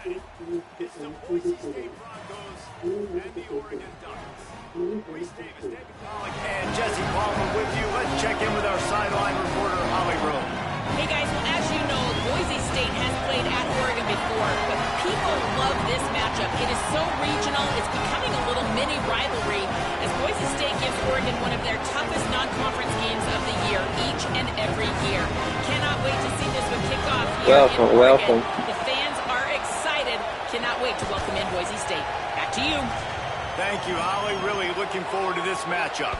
ready. It's the Boise State Broncos and the Oregon Ducks. Reese Davis, David Pollock, and Jesse Palmer with you. Let's check in with our sideline reporter, Holly Rowe. Hey guys, well as you know, Boise State has played at Oregon before, but people love this matchup. It is so regional, it's becoming a little mini rivalry as Boise State gives Oregon one of their toughest non-conference games of the year, each and every year. Cannot wait to see this one kick off here in Oregon. Welcome. The fans are excited. Cannot wait to welcome in Boise State. Back to you. Thank you, Holly. Really looking forward to this matchup.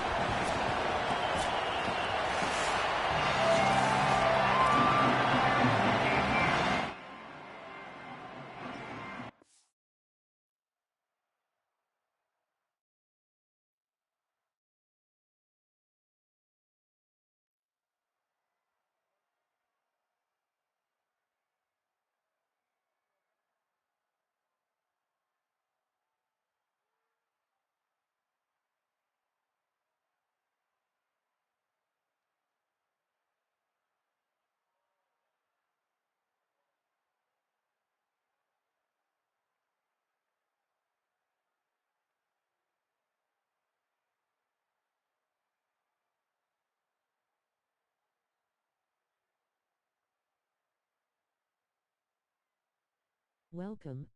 Welcome.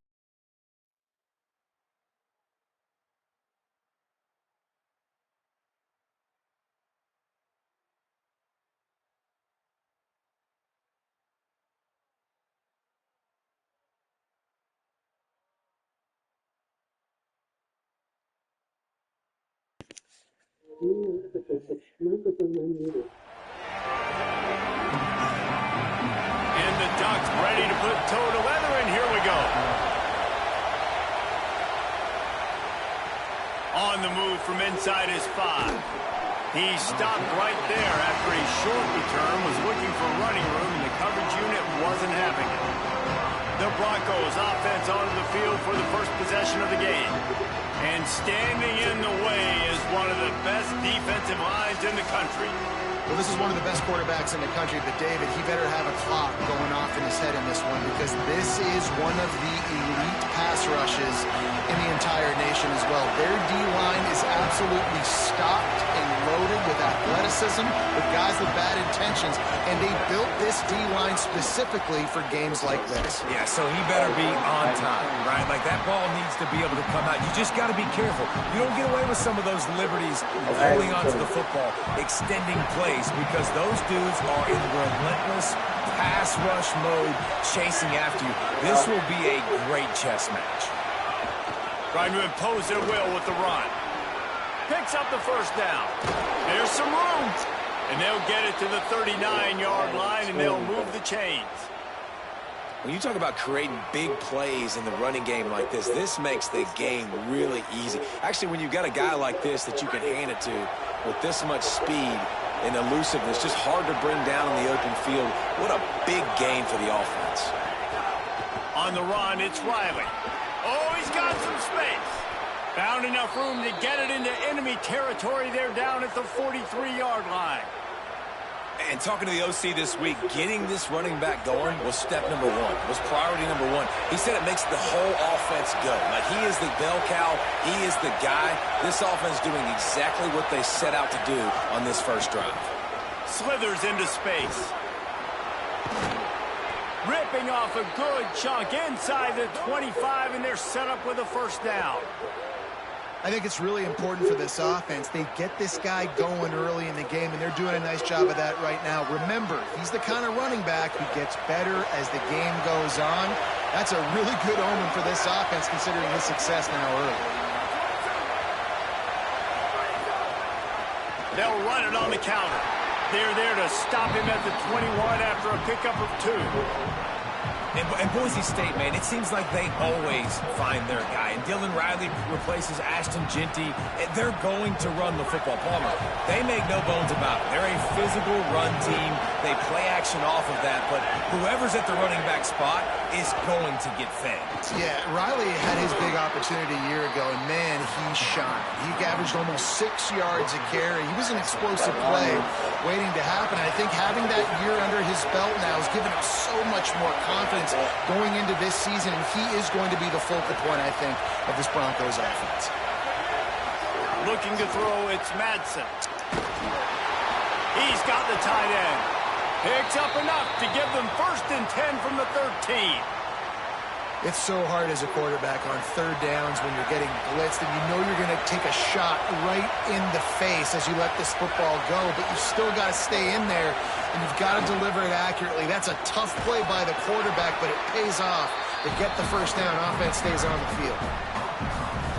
And the Ducks ready to put toe to leather, and here we go. On the move from inside his 5. He stopped right there after a short return, was looking for running room, and the coverage unit wasn't having it. The Broncos offense onto the field for the first possession of the game. And standing in the way is one of the best defensive lines in the country. Well, this is one of the best quarterbacks in the country, but David, he better have a clock going off in his head in this one because this is one of the elite pass rushes in the entire nation as well. Their D-line is absolutely stocked and loaded with athleticism, with guys with bad intentions, and they built this D-line specifically for games like this. Yeah, so he better be on time, right? Like that ball needs to be able to come out. You just got to be careful. You don't get away with some of those liberties of holding onto the football, extending plays, because those dudes are in relentless pass rush mode chasing after you. This will be a great chess match. Trying to impose their will with the run. Picks up the first down. There's some room. And they'll get it to the 39-yard line, and they'll move the chains. When you talk about creating big plays in the running game like this, this makes the game really easy. Actually, when you've got a guy like this that you can hand it to with this much speed and elusiveness, just hard to bring down in the open field. What a big gain for the offense. On the run, it's Riley. Oh, he's got some space. Found enough room to get it into enemy territory there down at the 43-yard line. And talking to the OC this week, getting this running back going was step number one, was priority number one. He said it makes the whole offense go. Like, he is the bell cow. He is the guy. This offense doing exactly what they set out to do on this first drive. Slithers into space. Ripping off a good chunk inside the 25, and they're set up with a first down. I think it's really important for this offense. They get this guy going early in the game, and they're doing a nice job of that right now. Remember, he's the kind of running back who gets better as the game goes on. That's a really good omen for this offense, considering his success now early. They'll run it on the counter. They're there to stop him at the 21 after a pickup of 2. And Boise State, man, it seems like they always find their guy. And Dylan Riley replaces Ashton Genty. They're going to run the football. Palmer, they make no bones about it. They're a physical run team. They play action off of that. But whoever's at the running back spot is going to get fed. Yeah, Riley had his big opportunity a year ago, and man, he shined. He averaged almost 6 yards a carry. He was an explosive play waiting to happen. And I think having that year under his belt now has given him so much more confidence confidence going into this season, and he is going to be the focal point, I think, of this Broncos offense. Looking to throw, it's Madsen. He's got the tight end. Picks up enough to give them 1st and 10 from the 13. It's so hard as a quarterback on third downs when you're getting blitzed and you know you're going to take a shot right in the face as you let this football go, but you still got to stay in there and you've got to deliver it accurately. That's a tough play by the quarterback, but it pays off. They get the first down. Offense stays on the field.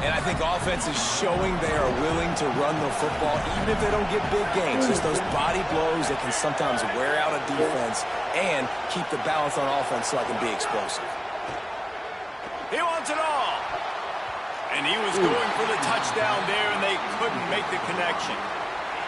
And I think offense is showing they are willing to run the football even if they don't get big gains. Just those body blows that can sometimes wear out a defense and keep the balance on offense so I can be explosive. He wants it all. And he was going for the touchdown there, and they couldn't make the connection.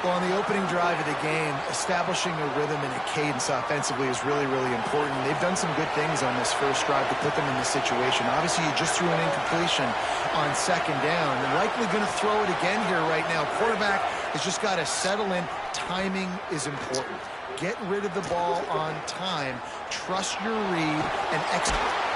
Well, on the opening drive of the game, establishing a rhythm and a cadence offensively is really, really important. They've done some good things on this first drive to put them in this situation. Obviously, you just threw an incompletion on second down. They're likely going to throw it again here right now. Quarterback has just got to settle in. Timing is important. Get rid of the ball on time. Trust your read and execute.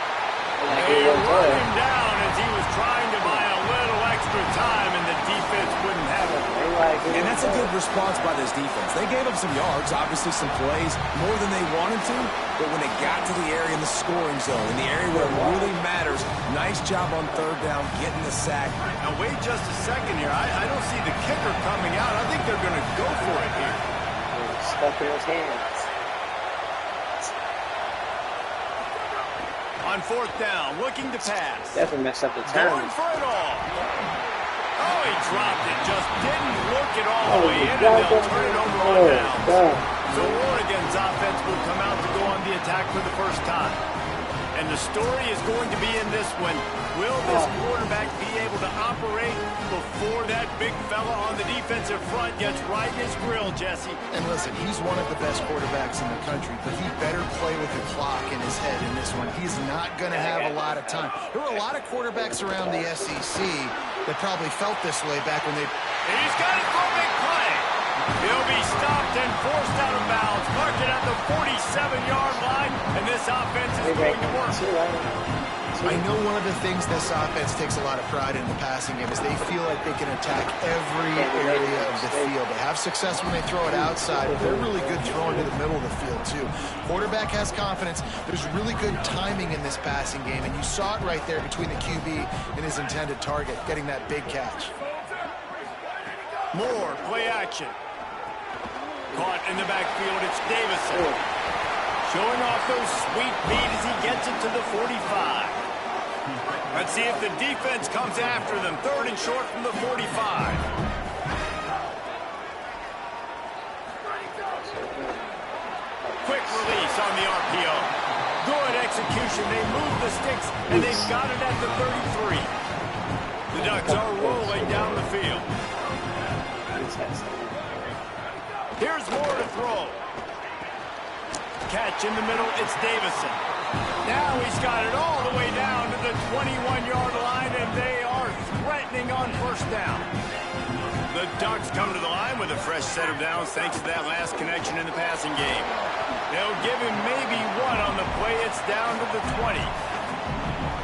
They run him down as he was trying to buy a little extra time, and the defense wouldn't have it. And that's a good response by this defense. They gave up some yards, obviously some plays, more than they wanted to, but when it got to the area in the scoring zone, in the area where it really matters, nice job on third down, getting the sack. Now, wait just a second here. I don't see the kicker coming out. I think they're going to go for it here. Stuck in his hands. On 4th down, looking to pass. Definitely messed up the turn. Going for it all. Oh, he dropped it. Just didn't look it all the way in, and they'll turn it over on downs. So Oregon's offense will come out to go on the attack for the first time. And the story is going to be in this one. Will this quarterback be able to operate before that big fella on the defensive front gets right in his grill, Jesse? And listen, he's one of the best quarterbacks in the country, but he better play with the clock in his head in this one. He's not going to have a lot of time. There were a lot of quarterbacks around the SEC that probably felt this way back when they... He's got it for a big play. He'll be stopped and forced out of bounds. Mark it at the 47-yard line, and this offense is going to work. I know one of the things this offense takes a lot of pride in the passing game is they feel like they can attack every area of the field. They have success when they throw it outside, but they're really good throwing to the middle of the field, too. Quarterback has confidence. There's really good timing in this passing game, and you saw it right there between the QB and his intended target, getting that big catch. More play action. Caught in the backfield, it's Davison. Showing off those sweet feet as he gets it to the 45. Let's see if the defense comes after them. 3rd and short from the 45. Quick release on the RPO. Good execution. They move the sticks, and they've got it at the 33. The Ducks are rolling down the field. Here's more to throw. Catch in the middle, it's Davison. Now he's got it all the way down to the 21-yard line, and they are threatening on 1st down. The Ducks come to the line with a fresh set of downs thanks to that last connection in the passing game. They'll give him maybe one on the play. It's down to the 20.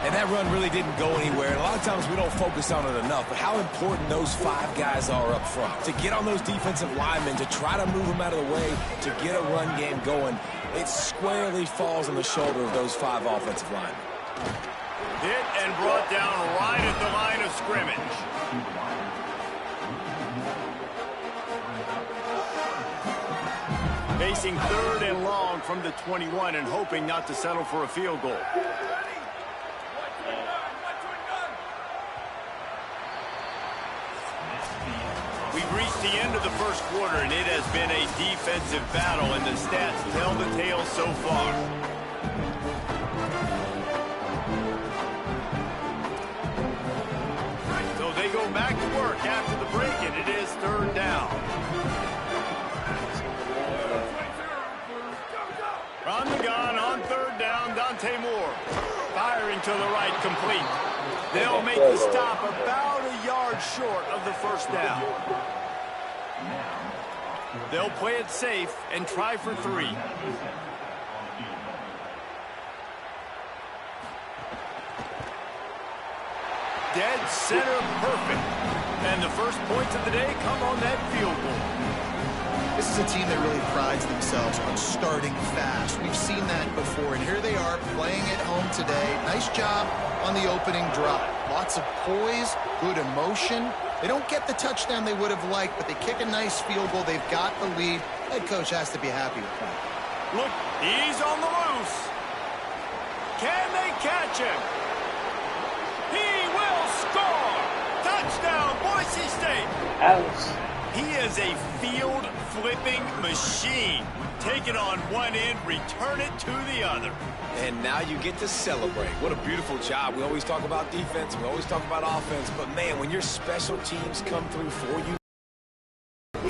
And that run really didn't go anywhere. And a lot of times we don't focus on it enough, but how important those 5 guys are up front. To get on those defensive linemen, to try to move them out of the way, to get a run game going, it squarely falls on the shoulder of those 5 offensive linemen. Hit and brought down right at the line of scrimmage. Facing 3rd and long from the 21 and hoping not to settle for a field goal. We've reached the end of the first quarter, and it has been a defensive battle, and the stats tell the tale so far. So they go back to work after the break, and it is 3rd down. From the gun on 3rd down, Dante Moore. Firing to the right, complete. They'll make the stop about a yard short of the 1st down. They'll play it safe and try for 3. dead center perfect. And the first points of the day come on that field goal. This is a team that really prides themselves on starting fast. We've seen that before, and here they are playing at home today. Nice job on the opening drive. Lots of poise, good emotion. They don't get the touchdown they would have liked, but they kick a nice field goal. They've got the lead. Head coach has to be happy with that. Look, he's on the loose. Can they catch him? He will score! Touchdown, Boise State! Ouch. He is a field-flipping machine. Take it on one end, return it to the other. And now you get to celebrate. What a beautiful job. We always talk about defense, we always talk about offense, but man, when your special teams come through for you,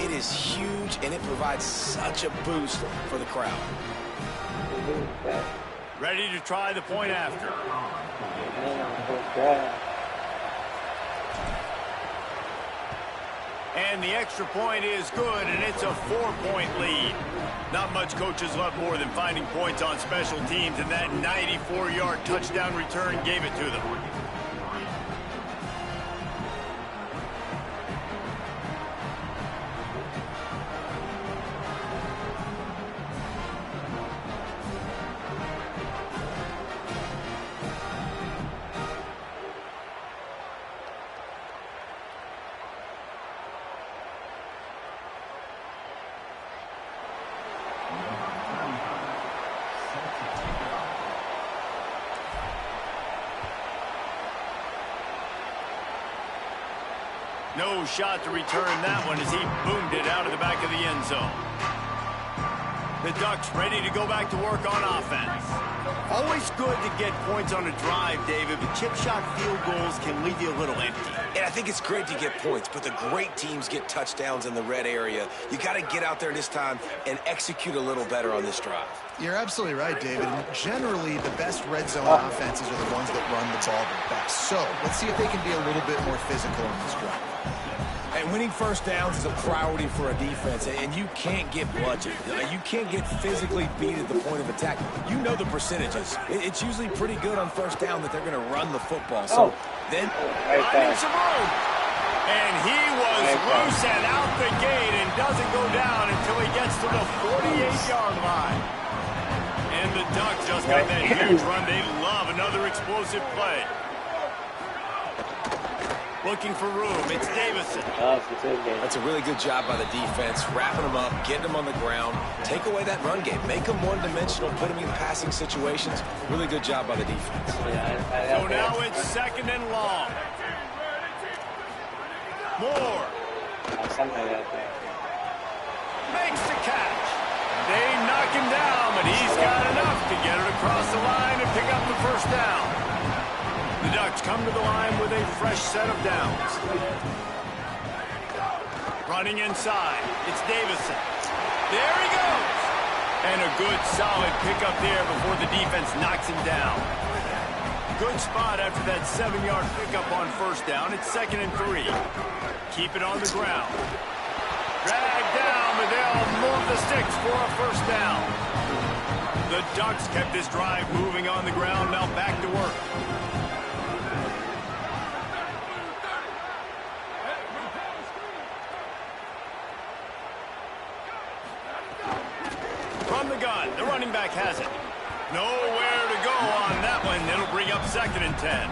it is huge, and it provides such a boost for the crowd. Ready to try the point after. And the extra point is good, and it's a 4-point lead. Not much coaches love more than finding points on special teams, and that 94-yard touchdown return gave it to them. No shot to return that one as he boomed it out of the back of the end zone. The Ducks ready to go back to work on offense. Always good to get points on a drive, David, but chip shot field goals can leave you a little empty. And I think it's great to get points, but the great teams get touchdowns in the red area. You got to get out there this time and execute a little better on this drive. You're absolutely right, David. Generally, the best red zone offenses are the ones that run the ball the best. So let's see if they can be a little bit more physical on this drive. And winning first downs is a priority for a defense, and you can't get bludgeoned. You can't get physically beat at the point of attack. You know the percentages. It's usually pretty good on first down that they're going to run the football. So then finding some room. And he was loose and out the gate and doesn't go down until he gets to the 48-yard line. And the Ducks just got that huge run. They love another explosive play. Looking for room. It's Davison. That's a really good job by the defense, wrapping them up, getting them on the ground. Take away that run game. Make them one-dimensional, put them in passing situations. Really good job by the defense. So now it's second and long. Moore. Makes the catch. They knock him down, but he's got enough to get it across the line and pick up the first down. The Ducks come to the line with a fresh set of downs. Running inside, it's Davison. There he goes! And a good, solid pickup there before the defense knocks him down. Good spot after that 7-yard pickup on first down. It's 2nd and 3. Keep it on the ground. Dragged down, but they'll move the sticks for a first down. The Ducks kept this drive moving on the ground. Now back to work. From the gun, the running back has it. Nowhere to go on that one. It'll bring up 2nd and 10.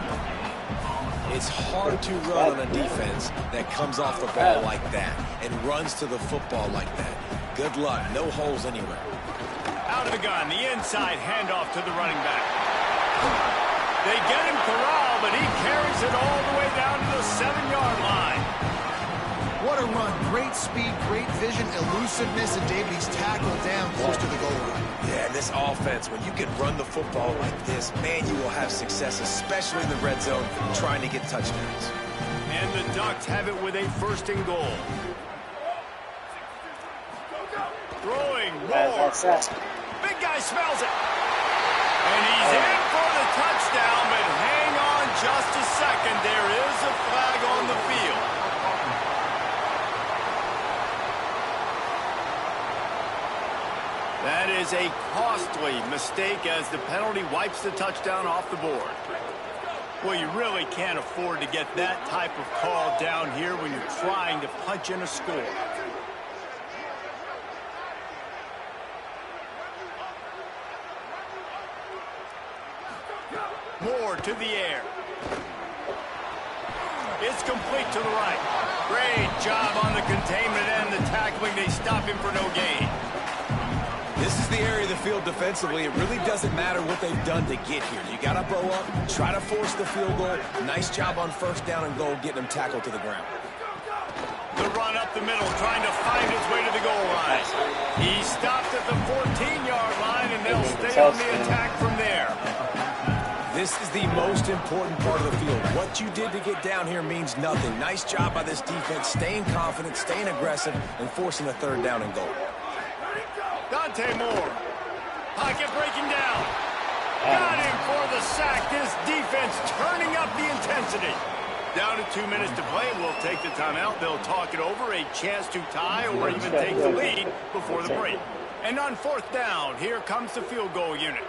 It's hard to run on a defense that comes off the ball like that and runs to the football like that. Good luck. No holes anywhere. Out of the gun, the inside handoff to the running back. They get him corralled, but he carries it all the way down to the 7-yard line. What a run. Great speed, great vision, elusiveness, and David, he's tackled down close to the goal line. Yeah, this offense, when you can run the football like this, man, you will have success, especially in the red zone, trying to get touchdowns. And the Ducks have it with a 1st and goal. Throwing, Moore. Big guy smells it. And he's in for the touchdown, but hang on just a second. There is a flag on the field. That is a costly mistake as the penalty wipes the touchdown off the board. Well, you really can't afford to get that type of call down here when you're trying to punch in a score. Moore to the air. It's complete to the right. Great job on the containment and the tackling. They stop him for no gain. This is the area of the field defensively. It really doesn't matter what they've done to get here. You got to bow up, try to force the field goal. Nice job on first down and goal, getting them tackled to the ground. The run up the middle, trying to find his way to the goal line. He stopped at the 14-yard line, and they'll stay on the attack from there. This is the most important part of the field. What you did to get down here means nothing. Nice job by this defense, staying confident, staying aggressive, and forcing a third down and goal. Dante Moore. Pocket breaking down. Got him for the sack. This defense turning up the intensity. Down to 2 minutes to play. We'll take the timeout. They'll talk it over. A chance to tie or even take the lead before the break. And on fourth down, here comes the field goal unit.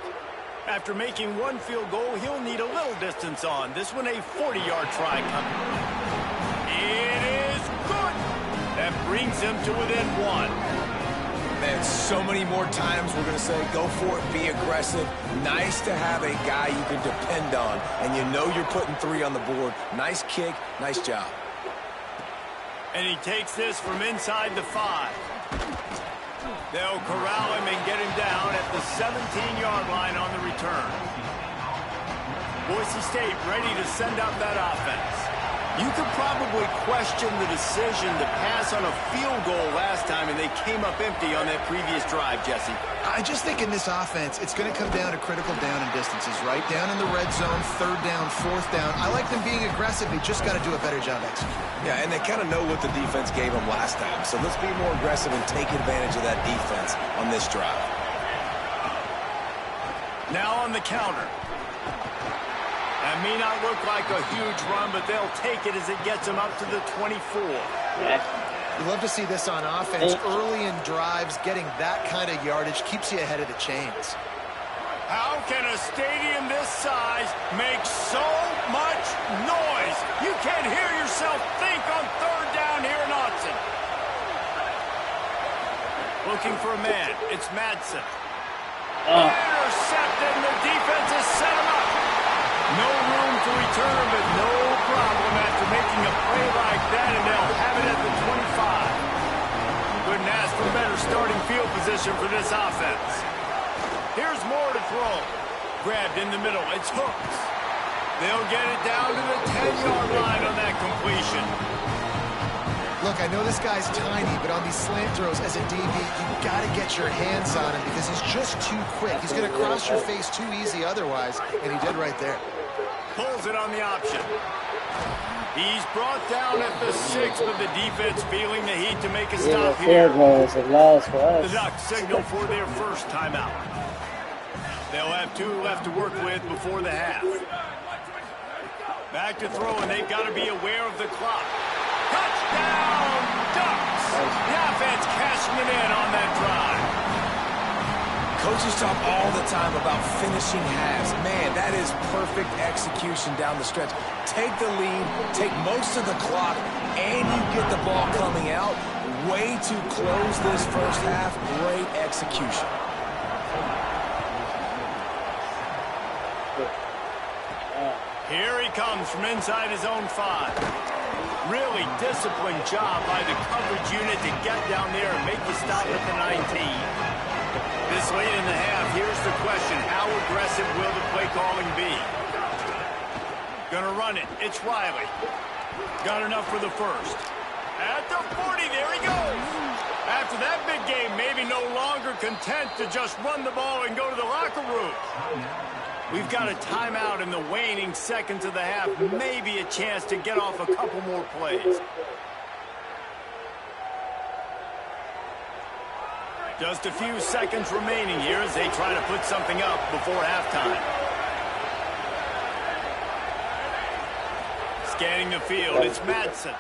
After making one field goal, he'll need a little distance on. This one a 40-yard try coming. It is good. That brings him to within one. Man, so many more times we're going to say, go for it, be aggressive. Nice to have a guy you can depend on, and you know you're putting 3 on the board. Nice kick, nice job. And he takes this from inside the 5. They'll corral him and get him down at the 17-yard line on the return. Boise State ready to send out that offense. You could probably question the decision to pass on a field goal last time, and they came up empty on that previous drive, Jesse. I just think in this offense, it's going to come down to critical down and distances, right? Down in the red zone, third down, fourth down. I like them being aggressive. They just got to do a better job executing. Yeah, and they kind of know what the defense gave them last time. So let's be more aggressive and take advantage of that defense on this drive. Now on the counter. That may not look like a huge run, but they'll take it as it gets them up to the 24. Yeah. You love to see this on offense. Early in drives, getting that kind of yardage keeps you ahead of the chains. How can a stadium this size make so much noise? You can't hear yourself think on third down here in Austin. Looking for a man. It's Madsen. Intercepted, and the defense has set him up. No room to return, but no problem after making a play like that, and they'll have it at the 25. Couldn't ask for better starting field position for this offense. Here's Moore to throw. Grabbed in the middle. It's Hooks. They'll get it down to the 10-yard line on that completion. Look, I know this guy's tiny, but on these slant throws as a DB, you've got to get your hands on him because he's just too quick. He's going to cross your face too easy otherwise, and he did right there. Pulls it on the option. He's brought down at the 6, but the defense feeling the heat to make a stop here. The Ducks signal for their first timeout. They'll have 2 left to work with before the half. Back to throw, and they've got to be aware of the clock. Touchdown, Ducks! The offense cashing it in on that drive. Coaches talk all the time about finishing halves. Man, that is perfect execution down the stretch. Take the lead, take most of the clock, and you get the ball coming out. Way to close this first half. Great execution. Here he comes from inside his own 5. Really disciplined job by the coverage unit to get down there and make the stop at the 19. This late in the half, here's the question. How aggressive will the play calling be? Gonna run it. It's Riley. Got enough for the first. At the 40, there he goes. After that big game, maybe no longer content to just run the ball and go to the locker room. We've got a timeout in the waning seconds of the half. Maybe a chance to get off a couple more plays. Just a few seconds remaining here as they try to put something up before halftime. Scanning the field, it's Madsen.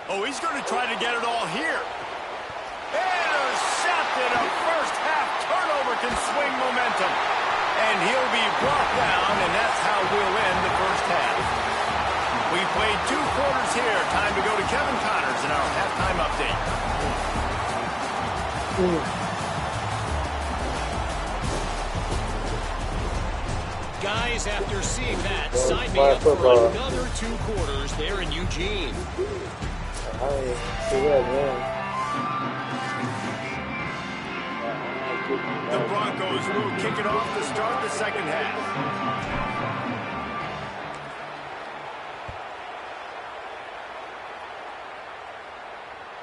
Oh, he's going to try to get it all here. Intercepted. A first half turnover can swing momentum. And he'll be brought down, and that's how we'll Guys, after seeing that, sign me up for another 2 quarters there in Eugene. The Broncos will kick it off to start the second half.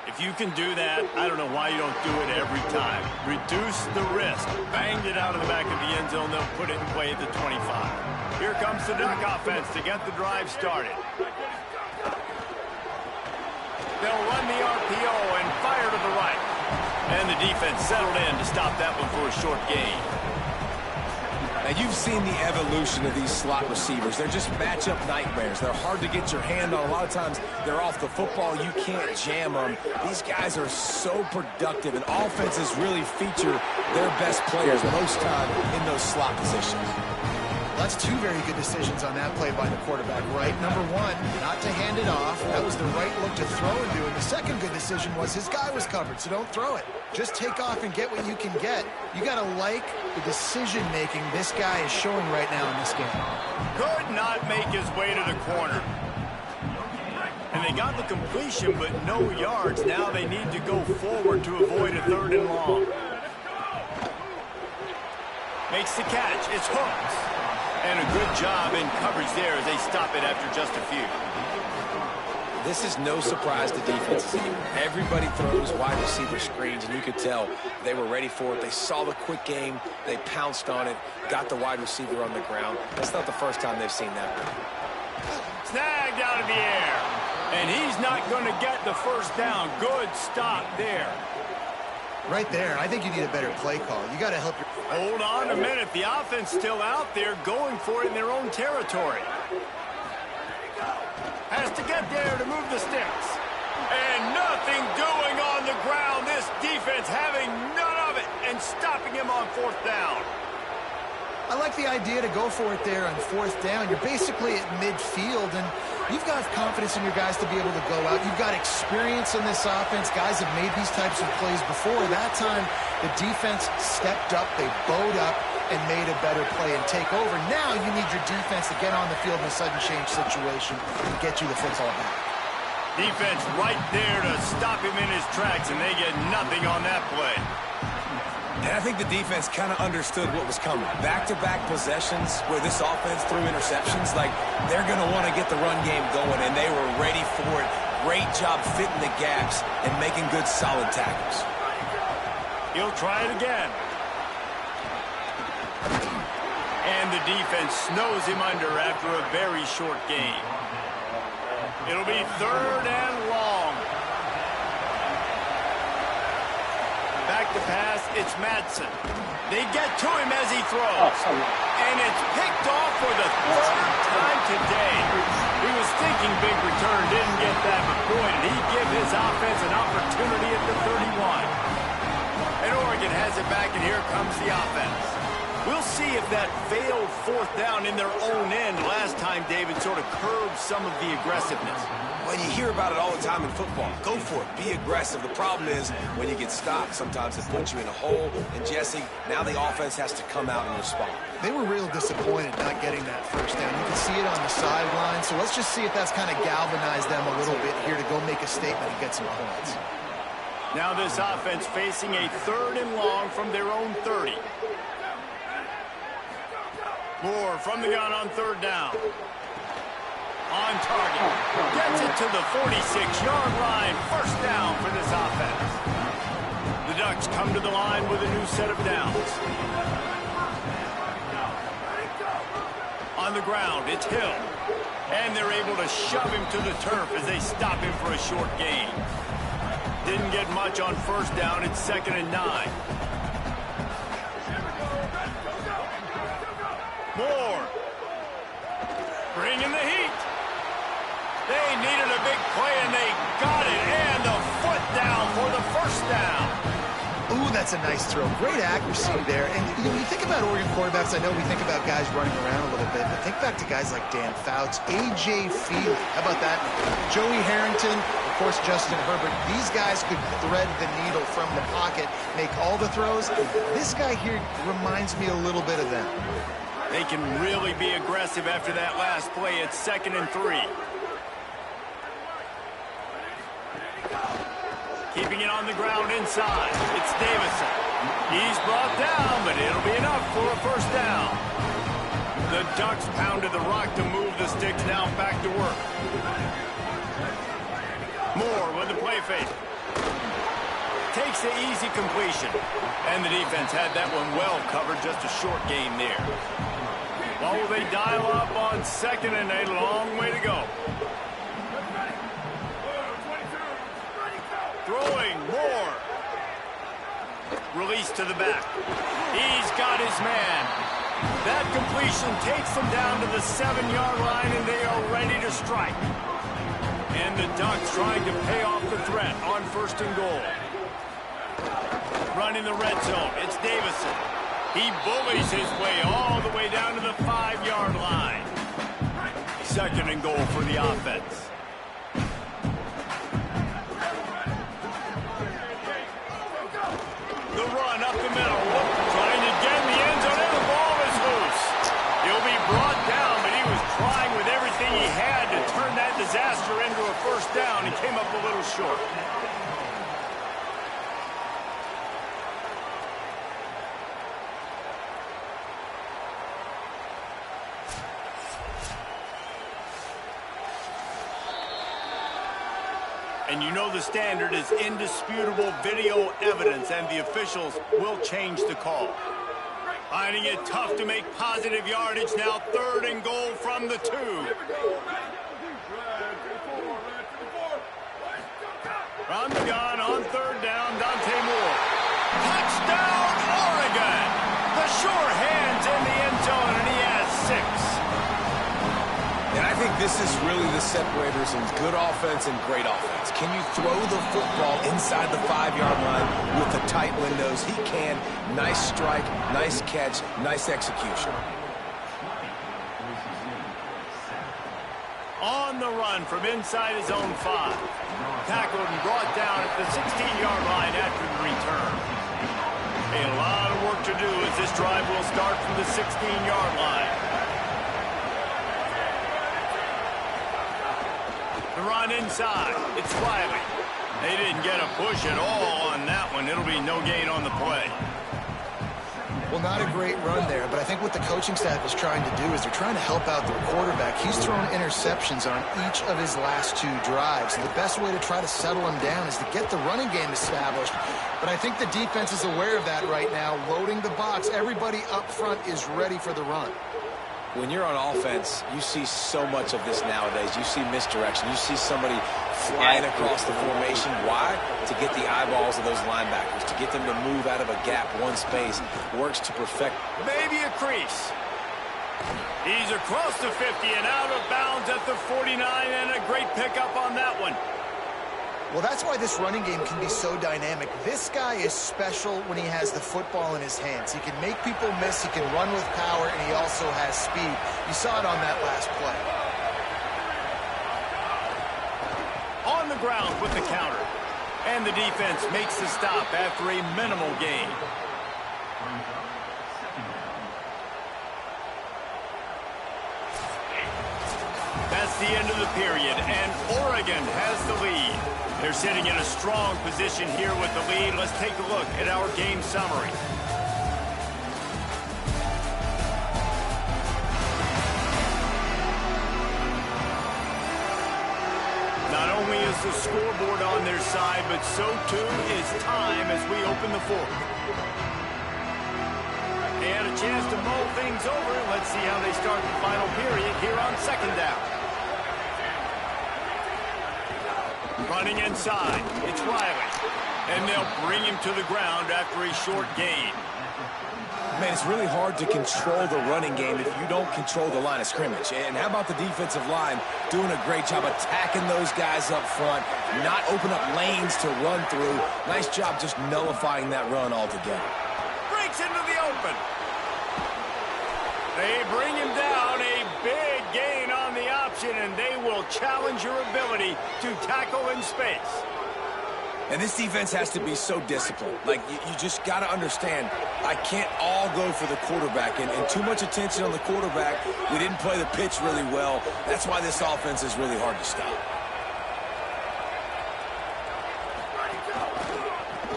If you can do that, I don't know why you don't do it every time. Reduce the risk. Banged it out of the back of the end zone. They'll put it in play at the 25. Here comes the Duck offense to get the drive started. They'll run the RPO and fire to the right. And the defense settled in to stop that one for a short gain. Now, you've seen the evolution of these slot receivers. They're just matchup nightmares. They're hard to get your hand on. A lot of times, they're off the football. You can't jam them. These guys are so productive, and offenses really feature their best players most time in those slot positions. That's 2 very good decisions on that play by the quarterback, right? Number 1, not to hand it off. That was the right look to throw into. And the second good decision was his guy was covered, so don't throw it. Just take off and get what you can get. You got to like the decision-making this guy is showing right now in this game. Could not make his way to the corner. And they got the completion, but no yards. Now they need to go forward to avoid a 3rd and long. Makes the catch. It's hooked. And a good job in coverage there as they stop it after just a few. This is no surprise to defenses anymore. Everybody throws wide receiver screens, and you could tell they were ready for it. They saw the quick game. They pounced on it, got the wide receiver on the ground. That's not the first time they've seen that. Snagged out of the air. And he's not going to get the first down. Good stop there. Right there, I think you need a better play call. You got to help your... Hold on a minute. The offense still out there going for it in their own territory. Has to get there to move the sticks. And nothing doing on the ground. This defense having none of it and stopping him on 4th down. I like the idea to go for it there on 4th down. You're basically at midfield, and you've got confidence in your guys to be able to go out. You've got experience in this offense. Guys have made these types of plays before. That time, the defense stepped up. They bowed up and made a better play and take over. Now you need your defense to get on the field in a sudden change situation and get you the football back. Defense right there to stop him in his tracks, and they get nothing on that play. And I think the defense kind of understood what was coming. Back-to-back possessions where this offense threw interceptions, like they're going to want to get the run game going, and they were ready for it. Great job fitting the gaps and making good, solid tackles. He'll try it again. And the defense snows him under after a very short game. It'll be 3rd and long. Back to pass, it's Madsen. They get to him as he throws. And it's picked off for the 3rd time today. He was thinking big return, didn't get that, but boy, did he give his offense an opportunity at the 31. And Oregon has it back, and here comes the offense. We'll see if that failed 4th down in their own end last time, David, sort of curbed some of the aggressiveness. Well, you hear about it all the time in football. Go for it. Be aggressive. The problem is when you get stopped, sometimes it puts you in a hole. And, Jesse, now the offense has to come out and respond. They were real disappointed not getting that 1st down. You can see it on the sideline. So let's just see if that's kind of galvanized them a little bit here to go make a statement and get some points. Now this offense facing a 3rd and long from their own 30. Moore from the gun on 3rd down. On target. Gets it to the 46-yard line. 1st down for this offense. The Ducks come to the line with a new set of downs. On the ground, it's Hill. And they're able to shove him to the turf as they stop him for a short gain. Didn't get much on 1st down. It's 2nd and 9. Moore. Bringing the heat. They needed a big play, and they got it. And the foot down for the 1st down. Ooh, That's a nice throw. Great accuracy there. And you think about Oregon quarterbacks, I know we think about guys running around a little bit, but think back to guys like Dan Fouts, A.J. Field. How about that? Joey Harrington, of course, Justin Herbert. These guys could thread the needle from the pocket, make all the throws. This guy here reminds me a little bit of them. They can really be aggressive after that last play. It's 2nd and 3. Keeping it on the ground inside. It's Davison. He's brought down, but it'll be enough for a first down. The Ducks pounded the rock to move the sticks. Now back to work. Moore with the play fake. Takes the easy completion. And the defense had that one well covered. Just a short gain there. Well, will they dial up on 2nd and 8? A long way to go. Throwing Moore. Release to the back. He's got his man. That completion takes them down to the 7-yard line, and they are ready to strike. And the Ducks trying to pay off the threat on 1st and goal. Running the red zone. It's Davison. He bullies his way all the way down to the 5-yard line. 2nd and goal for the offense. The run up the middle. Trying to get in the end zone, and the ball is loose. He'll be brought down, but he was trying with everything he had to turn that disaster into a first down. He came up a little short. And you know the standard is indisputable video evidence, and the officials will change the call. Finding it tough to make positive yardage. Now 3rd and goal from the 2. From the gun on 3rd down, Dante Moore. Touchdown, Oregon! The sure hands in the end zone, and he has 6. And I think this is really the separators in good offense and great offense. Can you throw the football inside the 5-yard line with the tight windows? He can. Nice strike, nice catch, nice execution. On the run from inside his own 5. Tackled and brought down at the 16-yard line after the return. A lot of work to do as this drive will start from the 16-yard line. The run inside. It's Riley. They didn't get a push at all on that one. It'll be no gain on the play. Well, not a great run there, but I think what the coaching staff is trying to do is they're trying to help out their quarterback. He's thrown interceptions on each of his last 2 drives, and the best way to try to settle him down is to get the running game established. But I think the defense is aware of that right now, loading the box. Everybody up front is ready for the run. When you're on offense, you see so much of this nowadays. You see misdirection. You see somebody flying across the formation. Why? To get the eyeballs of those linebackers, to get them to move out of a gap, one space. Works to perfect. Maybe a crease. He's across the 50 and out of bounds at the 49, and a great pickup on that one. Well, that's why this running game can be so dynamic. This guy is special when he has the football in his hands. He can make people miss, he can run with power, and he also has speed. You saw it on that last play. On the ground with the counter. And the defense makes the stop after a minimal gain. That's the end of the period, and Oregon has the lead. They're sitting in a strong position here with the lead. Let's take a look at our game summary. Not only is the scoreboard on their side, but so too is time as we open the 4th. They had a chance to mull things over. Let's see how they start the final period here on 2nd down. Running inside, it's Riley. And they'll bring him to the ground after a short gain. Man, it's really hard to control the running game if you don't control the line of scrimmage. And how about the defensive line doing a great job attacking those guys up front, not open up lanes to run through. Nice job just nullifying that run altogether. Breaks into the open. They bring him down, a big gain on the option, and they will challenge your ability to tackle in space. And this defense has to be so disciplined. Like, you just got to understand, I can't all go for the quarterback. And too much attention on the quarterback. We didn't play the pitch really well. That's why this offense is really hard to stop.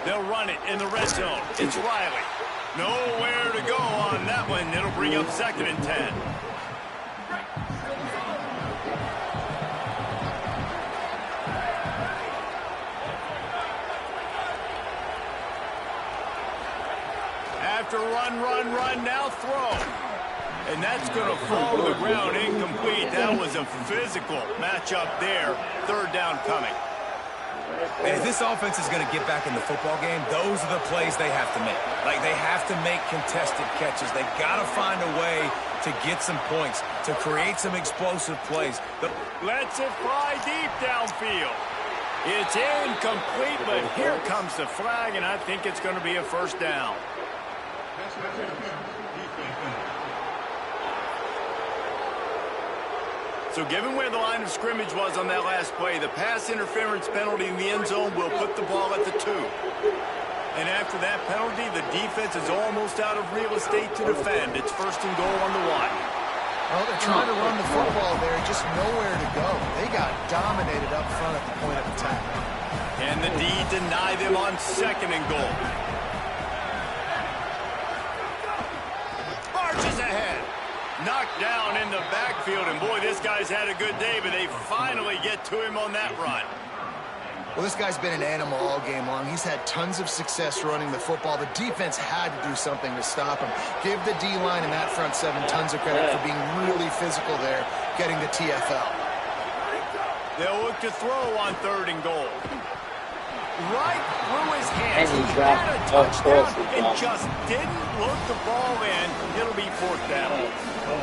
They'll run it in the red zone. It's Riley. Nowhere to go on that one. It'll bring up 2nd and 10. After run, now throw. And that's going to fall to the ground incomplete. That was a physical matchup there. 3rd down coming. And if this offense is going to get back in the football game, those are the plays they have to make. Like, they have to make contested catches. They got to find a way to get some points, to create some explosive plays. Lets it fly deep downfield. It's incomplete, but here comes the flag, and I think it's going to be a 1st down. So given where the line of scrimmage was on that last play, the pass interference penalty in the end zone will put the ball at the 2. And after that penalty, the defense is almost out of real estate to defend. It's 1st and goal on the 1. Well, they're trying to run the football there, just nowhere to go. They got dominated up front at the point of attack. And the D deny them on 2nd and goal. Marches ahead. Knocked down in the backfield, and boy, this guy's had a good day, but they finally get to him on that run. Well, this guy's been an animal all game long. He's had tons of success running the football. The defense had to do something to stop him. Give the D-line and that front 7 tons of credit for being really physical there, getting the TFL. They'll look to throw on 3rd and goal. Right through his hands. And he He dropped had a it. touchdown and just didn't look the ball in. It'll be 4th down.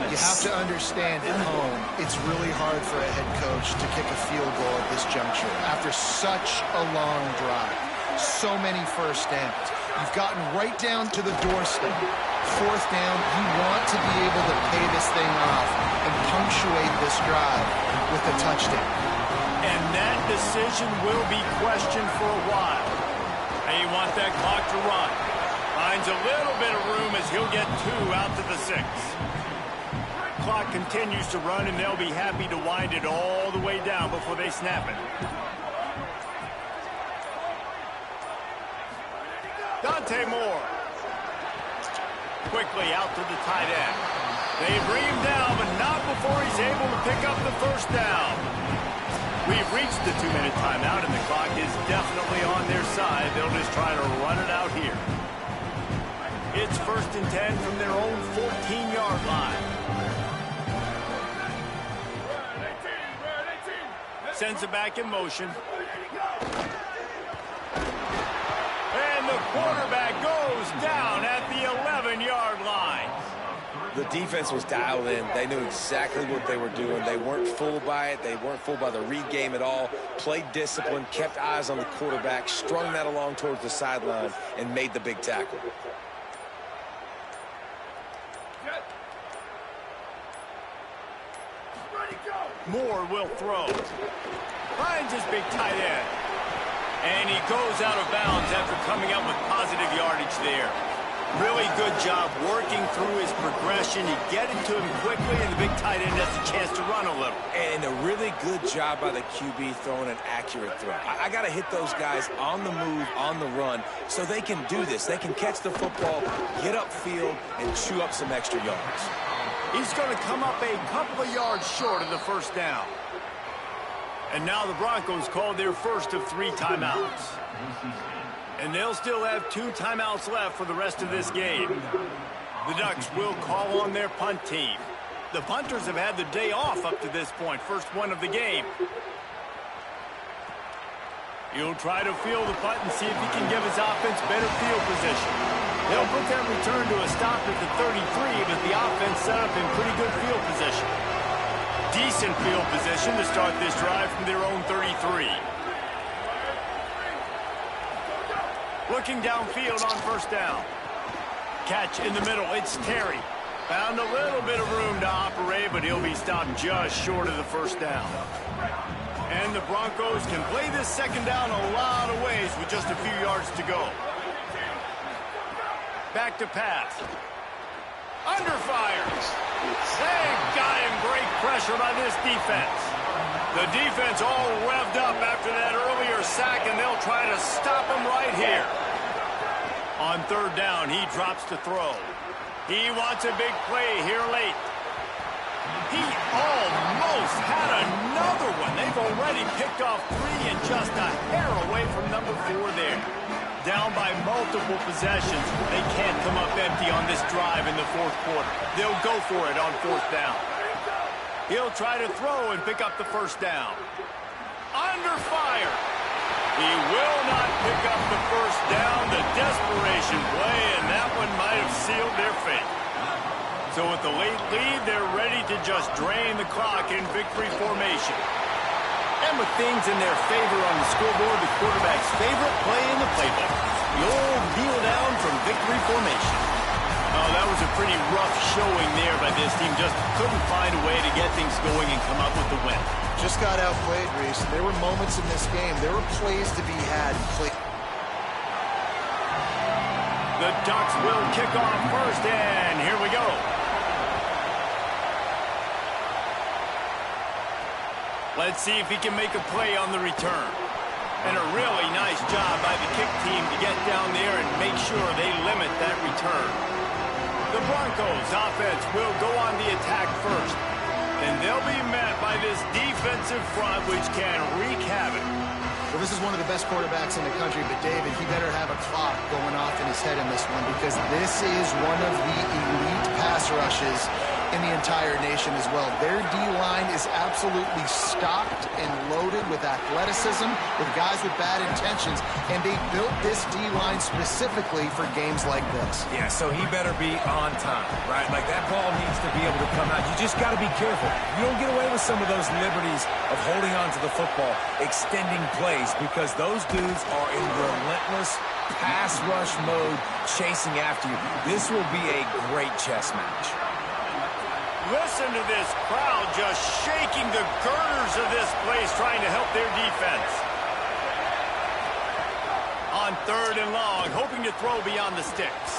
You have to understand at home, it's really hard for a head coach to kick a field goal at this juncture. After such a long drive, so many 1st downs. You've gotten right down to the doorstep. 4th down, you want to be able to pay this thing off and punctuate this drive with a touchdown. And that decision will be questioned for a while. And you want that clock to run. Finds a little bit of room as he'll get 2 out to the 6. Clock continues to run, and they'll be happy to wind it all the way down before they snap it. Dante Moore. Quickly out to the tight end. They bring him down, but not before he's able to pick up the 1st down. We've reached the 2-minute timeout, and the clock is definitely on their side. They'll just try to run it out here. It's 1st and 10 from their own 14-yard line. Sends it back in motion. And the quarterback goes down at the 11-yard line. The defense was dialed in. They knew exactly what they were doing. They weren't fooled by it. They weren't fooled by the read game at all. Played discipline, kept eyes on the quarterback, strung that along towards the sideline, and made the big tackle. Moore will throw. Finds his big tight end. And he goes out of bounds after coming up with positive yardage there. Really good job working through his progression. You get it to him quickly, and the big tight end has a chance to run a little. And a really good job by the QB throwing an accurate throw. I got to hit those guys on the move, on the run, so they can do this. They can catch the football, get upfield, and chew up some extra yards. He's going to come up a couple of yards short of the 1st down. And now the Broncos called their first of 3 timeouts. And they'll still have 2 timeouts left for the rest of this game. The Ducks will call on their punt team. The punters have had the day off up to this point, first one of the game. He'll try to field the punt and see if he can give his offense better field position. They'll put that return to a stop at the 33, but the offense set up in pretty good field position. Decent field position to start this drive from their own 33. Looking downfield on first down. Catch in the middle. It's Terry. Found a little bit of room to operate, but he'll be stopped just short of the first down. And the Broncos can play this second down a lot of ways with just a few yards to go. Back to pass. Under fire. They got him. Great pressure by this defense. The defense all revved up after that earlier sack, and they'll try to stop him right here. On third down, he drops to throw. He wants a big play here late. He almost had another one. They've already picked off 3 and just a hair away from number 4 there. Down by multiple possessions. They can't come up empty on this drive in the fourth quarter. They'll go for it on fourth down. He'll try to throw and pick up the first down. Under fire. He will not pick up the first down. The desperation play, and that one might have sealed their fate. So with the late lead, they're ready to just drain the clock in victory formation. And with things in their favor on the scoreboard, the quarterback's favorite play in the playbook. The old kneel down from victory formation. Oh, that was a pretty rough showing there by this team. Just couldn't find a way to get things going and come up with the win. Just got outplayed, Reese. There were moments in this game. There were plays to be had. The Ducks will kick off first, and here we go. Let's see if he can make a play on the return. And a really nice job by the kick team to get down there and make sure they limit that return. The Broncos offense will go on the attack first. And they'll be met by this defensive front, which can wreak havoc. Well, this is one of the best quarterbacks in the country, but David, he better have a clock going off in his head in this one, because this is one of the elite pass rushes in the entire nation as well. Their D-line is absolutely stocked and loaded with athleticism, with guys with bad intentions, and they built this D-line specifically for games like this. Yeah, so he better be on time, right? Like, that ball needs to be able to come out. You just got to be careful. You don't get away with some of those liberties of holding on to the football, extending plays, because those dudes are in relentless pass rush mode, chasing after you. This will be a great chess match. Listen to this crowd just shaking the girders of this place, trying to help their defense. On third and long, hoping to throw beyond the sticks.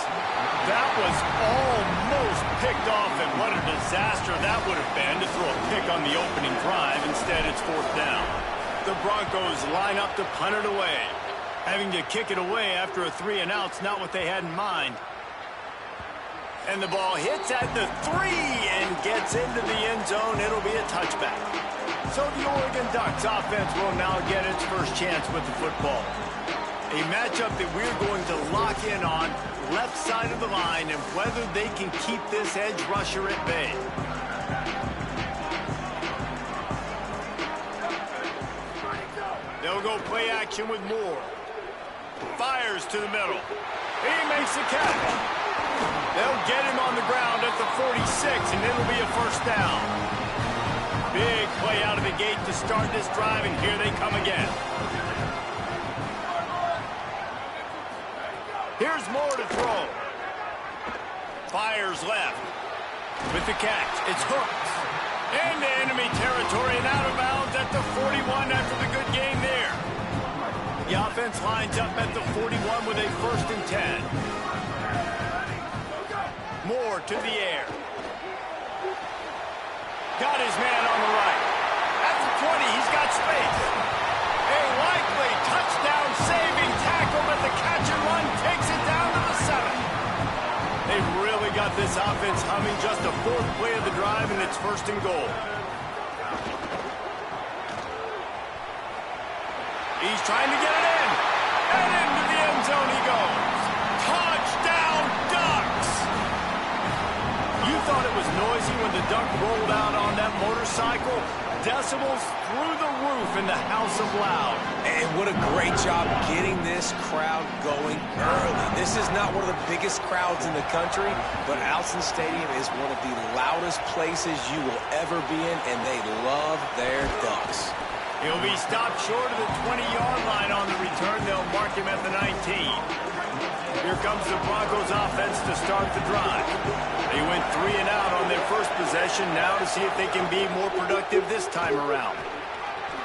That was almost picked off, and what a disaster that would have been to throw a pick on the opening drive. Instead, it's fourth down. The Broncos line up to punt it away. Having to kick it away after a 3-and-out's not what they had in mind. And the ball hits at the 3 and gets into the end zone. It'll be a touchback. So the Oregon Ducks offense will now get its first chance with the football. A matchup that we're going to lock in on, left side of the line, and whether they can keep this edge rusher at bay. They'll go play action with Moore. Fires to the middle. He makes the catch. They'll get him on the ground at the 46, and it'll be a first down. Big play out of the gate to start this drive, and here they come again. Here's Moore to throw. Fires left. With the catch, it's hooked. Into enemy territory and out of bounds at the 41 after the good game there. The offense lines up at the 41 with a 1st and 10. Moore to the air. Got his man on the right. At the 20, he's got space. A likely touchdown-saving tackle, but the catch and run takes it down to the 7. They've really got this offense humming. Just a 4th play of the drive, and it's 1st and goal. He's trying to get it in. And into the end zone he goes. Touchdown, Ducks! You thought it was noisy when the Duck rolled out on that motorcycle? decibels through the roof in the House of Loud. And what a great job getting this crowd going early. This is not one of the biggest crowds in the country, but Alson Stadium is one of the loudest places you will ever be in, and they love their Ducks. He'll be stopped short of the 20-yard line on the return. They'll mark him at the 19. Here comes the Broncos offense to start the drive. They went 3 and out on their first possession. Now to see if they can be more productive this time around.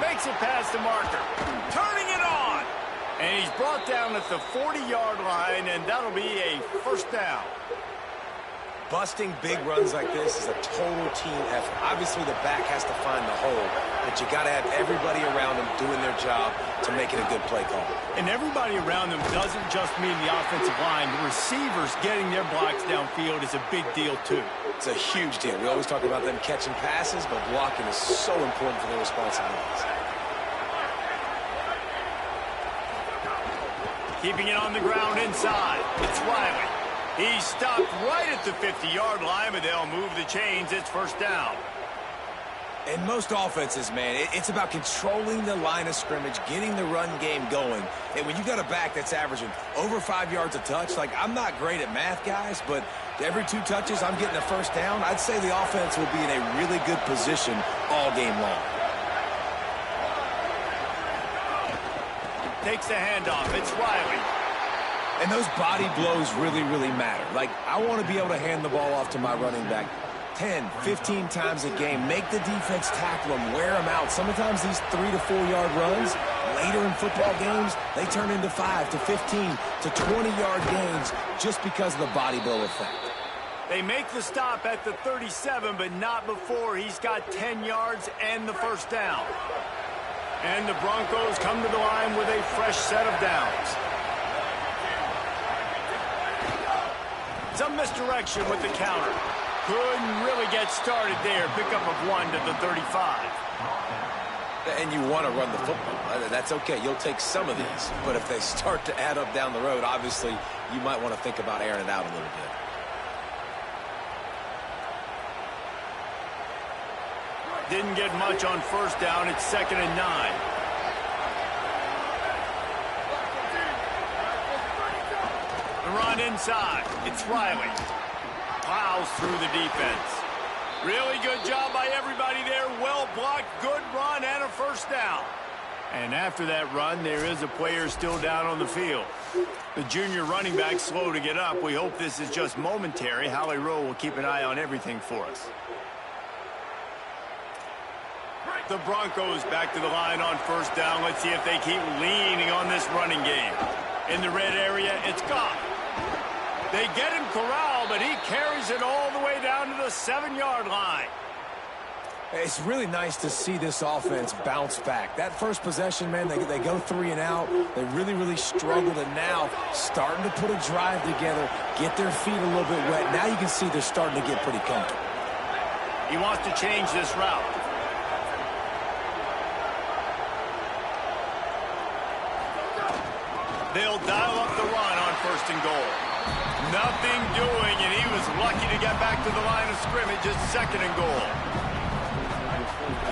Makes it past the marker. Turning it on. And he's brought down at the 40-yard line, and that'll be a first down. Busting big runs like this is a total team effort. Obviously, the back has to find the hole, but you got to have everybody around them doing their job to make it a good play call. And everybody around them doesn't just mean the offensive line. The receivers getting their blocks downfield is a big deal, too. It's a huge deal. We always talk about them catching passes, but blocking is so important for their responsibilities. Keeping it on the ground inside. It's Riley. He's stopped right at the 50-yard line, but they'll move the chains. It's first down. In most offenses, man, it's about controlling the line of scrimmage, getting the run game going. And when you got a back that's averaging over 5 yards a touch, like, I'm not great at math, guys, but every 2 touches, I'm getting a first down. I'd say the offense will be in a really good position all game long. Takes the handoff. It's Riley. And those body blows really, really matter. Like, I want to be able to hand the ball off to my running back 10, 15 times a game. Make the defense tackle them, wear them out. Sometimes these 3 to 4 yard runs, later in football games, they turn into 5 to 15 to 20-yard gains just because of the body blow effect. They make the stop at the 37, but not before he's got 10 yards and the first down. And the Broncos come to the line with a fresh set of downs. Some misdirection with the counter. Couldn't really get started there. Pickup of 1 to the 35. And you want to run the football. That's okay. You'll take some of these. But if they start to add up down the road, obviously, you might want to think about airing it out a little bit. Didn't get much on first down. It's 2nd and 9. The run inside. It's Riley. Plows through the defense. Really good job by everybody there. Well blocked, good run, and a first down. And after that run, there is a player still down on the field. The junior running back slow to get up. We hope this is just momentary. Howie Rowe will keep an eye on everything for us. The Broncos back to the line on first down. Let's see if they keep leaning on this running game. In the red area, it's Goff. They get him corralled, but he carries it all the way down to the 7-yard line. It's really nice to see this offense bounce back. That first possession, man, they go 3 and out. They really, really struggled, and now starting to put a drive together, get their feet a little bit wet. Now you can see they're starting to get pretty comfortable. He wants to change this route. They'll dial up the run on 1st and goal. Nothing doing, and he was lucky to get back to the line of scrimmage. It's 2nd and goal.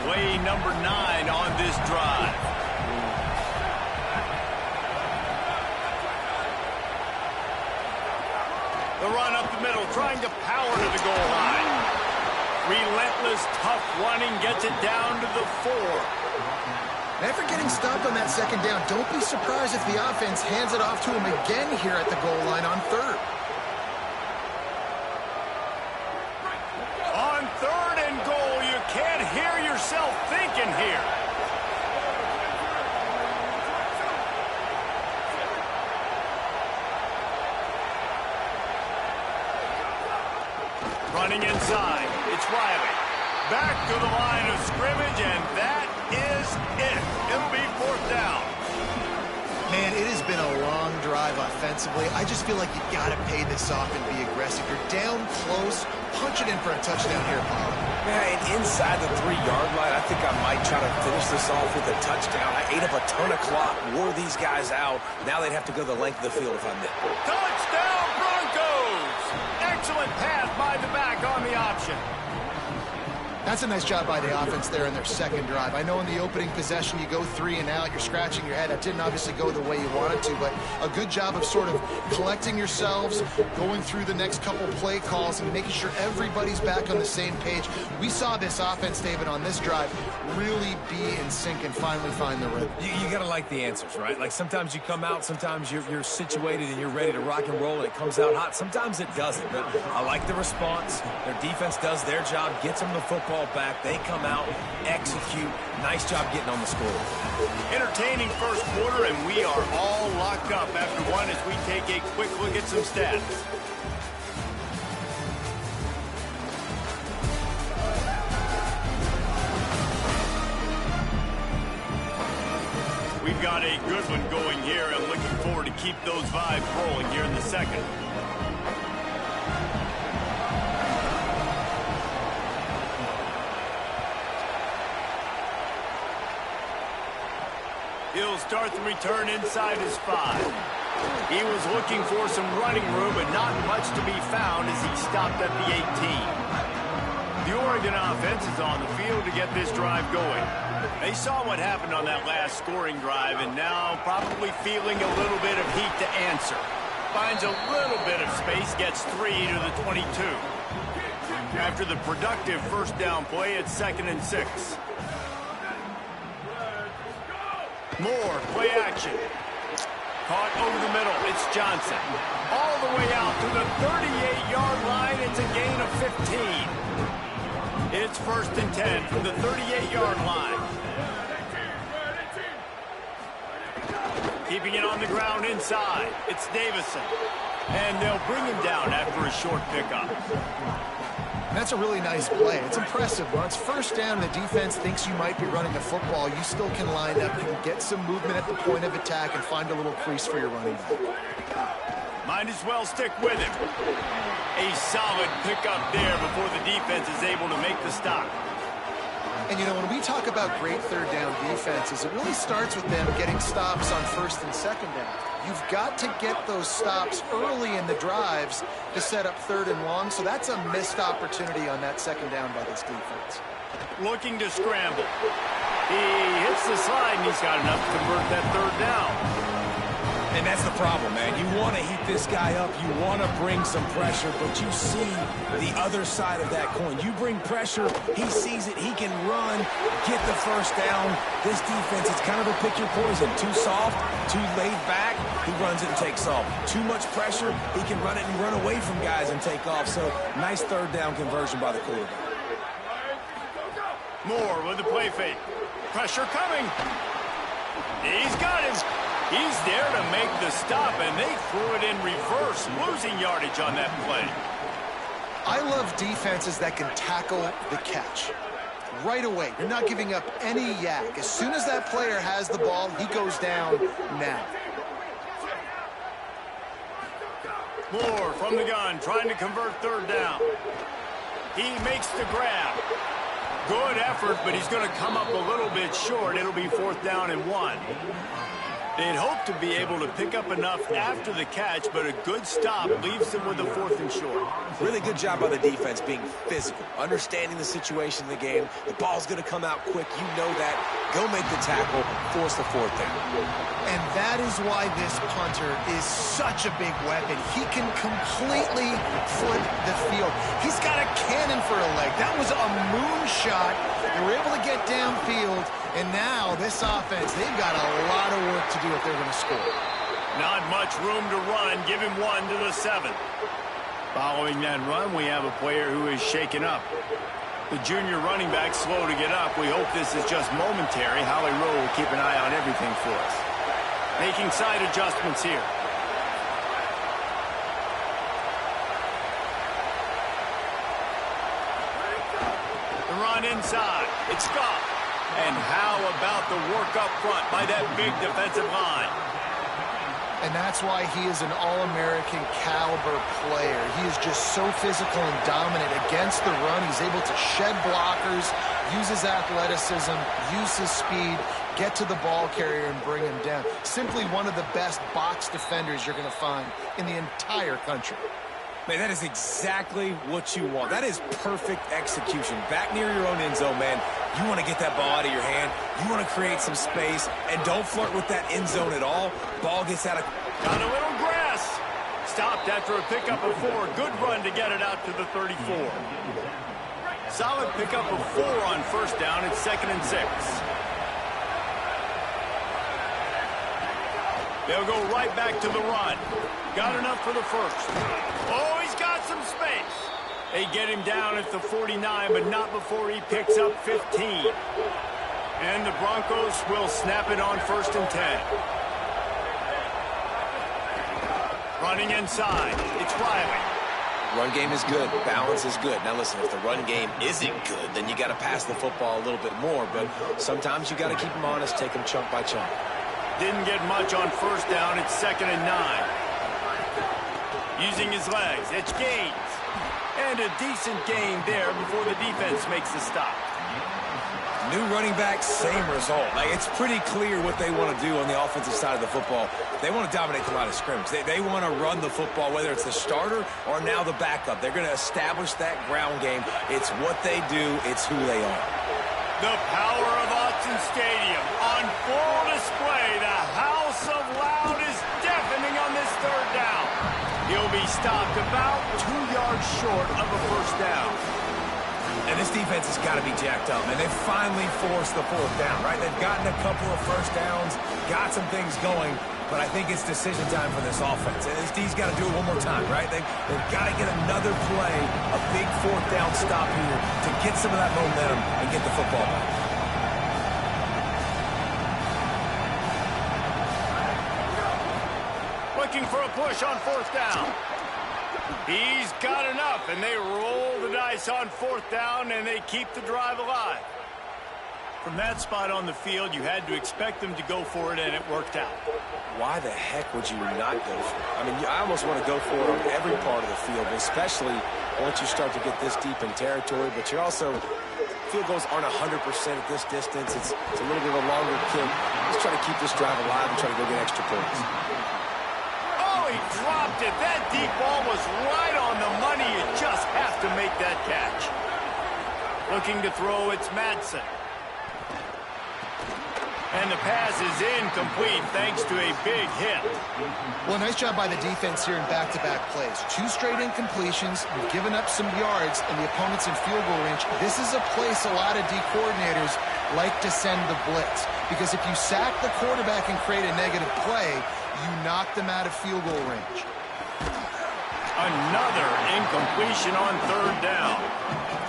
Play number 9 on this drive. The run up the middle, trying to power to the goal line. Relentless, tough running, gets it down to the 4. After getting stopped on that 2nd down, don't be surprised if the offense hands it off to him again here at the goal line on 3rd. On 3rd and goal, you can't hear yourself thinking here. Running inside, it's Riley. Back to the line of scrimmage, and that is it. It'll be 4th down. Man, it has been a long drive offensively. I just feel like you got to pay this off and be aggressive. You're down close. Punch it in for a touchdown here, Paul. Yeah, and inside the 3-yard line, I think I might try to finish this off with a touchdown. I ate up a ton of clock, wore these guys out. Now they'd have to go the length of the field if I missed. Touchdown, Broncos! Excellent pass by the back on the option. That's a nice job by the offense there in their second drive. I know in the opening possession you go 3 and out, you're scratching your head. That didn't obviously go the way you wanted to, but a good job of sort of collecting yourselves, going through the next couple play calls and making sure everybody's back on the same page. We saw this offense, David, on this drive really be in sync and finally find the rhythm. You got to like the answers, right? Like sometimes you come out, sometimes you're situated and you're ready to rock and roll and it comes out hot. Sometimes it doesn't, but I like the response. Their defense does their job, gets them the football back. They come out, execute. Nice job getting on the score. Entertaining first quarter, and we are all locked up after one as we take a quick look at some stats. We've got a good one going here. I'm looking forward to keep those vibes rolling here in the second. He'll start the return inside his 5. He was looking for some running room, but not much to be found as he stopped at the 18. The Oregon offense is on the field to get this drive going. They saw what happened on that last scoring drive, and now probably feeling a little bit of heat to answer. Finds a little bit of space, gets 3 to the 22. After the productive first down play, it's 2nd and 6. Moore, play action. Caught over the middle. It's Johnson. All the way out to the 38-yard line. It's a gain of 15. It's 1st and 10 from the 38-yard line. Keeping it on the ground inside. It's Davison. And they'll bring him down after a short pickup. That's a really nice play. It's impressive. When it's first down, the defense thinks you might be running the football. You still can line up. You can get some movement at the point of attack and find a little crease for your running back. Might as well stick with him. A solid pickup there before the defense is able to make the stop. And, you know, when we talk about great third down defenses, it really starts with them getting stops on 1st and 2nd down. You've got to get those stops early in the drives to set up 3rd and long, so that's a missed opportunity on that 2nd down by this defense. Looking to scramble. He hits the slide, and he's got enough to convert that 3rd down. And that's the problem, man. You want to heat this guy up. You want to bring some pressure, but you see the other side of that coin. You bring pressure, he sees it, he can run, get the first down. This defense is kind of a pick your poison. Too soft, too laid back, he runs it and takes off. Too much pressure, he can run it and run away from guys and take off. So, nice 3rd down conversion by the quarterback. Moore with the play fake. Pressure coming. He's got him. He's there to make the stop, and they threw it in reverse, losing yardage on that play. I love defenses that can tackle the catch. Right away, you're not giving up any yak. As soon as that player has the ball, he goes down now. Moore from the gun, trying to convert 3rd down. He makes the grab. Good effort, but he's going to come up a little bit short. It'll be 4th down and 1. They'd hope to be able to pick up enough after the catch, but a good stop leaves them with a 4th and short. Really good job by the defense being physical, understanding the situation in the game. The ball's going to come out quick. You know that. Go make the tackle, force the 4th down. And that is why this punter is such a big weapon. He can completely flip the field. He's got a cannon for a leg. That was a moonshot. They were able to get downfield, and now this offense, they've got a lot of work to do if they're going to score. Not much room to run. Give him 1 to the 7. Following that run, we have a player who is shaken up. The junior running back slow to get up. We hope this is just momentary. Holly Rowe will keep an eye on everything for us. Making side adjustments here. The run inside. It's Scott. And how about the work up front by that big defensive line? And that's why he is an All-American caliber player. He is just so physical and dominant against the run. He's able to shed blockers, use his athleticism, use his speed, get to the ball carrier and bring him down. Simply one of the best box defenders you're going to find in the entire country. Man, that is exactly what you want. That is perfect execution. Back near your own end zone, man. You want to get that ball out of your hand. You want to create some space, and don't flirt with that end zone at all. Ball gets out of... Got a little grass. Stopped after a pickup of 4. Good run to get it out to the 34. Solid pickup of 4 on first down. It's 2nd and 6. They'll go right back to the run. Got enough for the first. Oh, he's got some space. They get him down at the 49, but not before he picks up 15. And the Broncos will snap it on 1st and 10. Running inside. It's Riley. Run game is good. Balance is good. Now, listen, if the run game isn't good, then you got to pass the football a little bit more. But sometimes you got to keep them honest, take them chunk by chunk. Didn't get much on first down. It's 2nd and 9. Using his legs. It's Gaines. And a decent gain there before the defense makes the stop. New running back, same result. Like, it's pretty clear what they want to do on the offensive side of the football. They want to dominate the line of scrimmage. They want to run the football, whether it's the starter or now the backup. They're going to establish that ground game. It's what they do. It's who they are. The power of Autzen Stadium on full display. The house of loud is deafening on this 3rd down. He'll be stopped about 2 yards short of a first down. And this defense has got to be jacked up, man. They've finally forced the 4th down, right? They've gotten a couple of first downs, got some things going, but I think it's decision time for this offense. And this D's got to do it one more time, right? They've got to get another play, a big 4th down stop here to get some of that momentum and get the football back. Looking for a push on 4th down. He's got enough, and they roll the dice on 4th down, and they keep the drive alive. From that spot on the field, you had to expect them to go for it, and it worked out. Why the heck would you not go for it? I mean, I almost want to go for it on every part of the field, especially once you start to get this deep in territory, but you're also... Field goals aren't 100% at this distance. It's a little bit of a longer kick. Let's try to keep this drive alive and try to go get extra points. He dropped it. That deep ball was right on the money. You just have to make that catch. Looking to throw, it's Madsen. And the pass is incomplete thanks to a big hit. Well, nice job by the defense here in back-to-back plays. 2 straight incompletions. You've given up some yards, and the opponent's in field goal range. This is a place a lot of D coordinators like to send the blitz. Because if you sack the quarterback and create a negative play, you knock them out of field goal range. Another incompletion on 3rd down.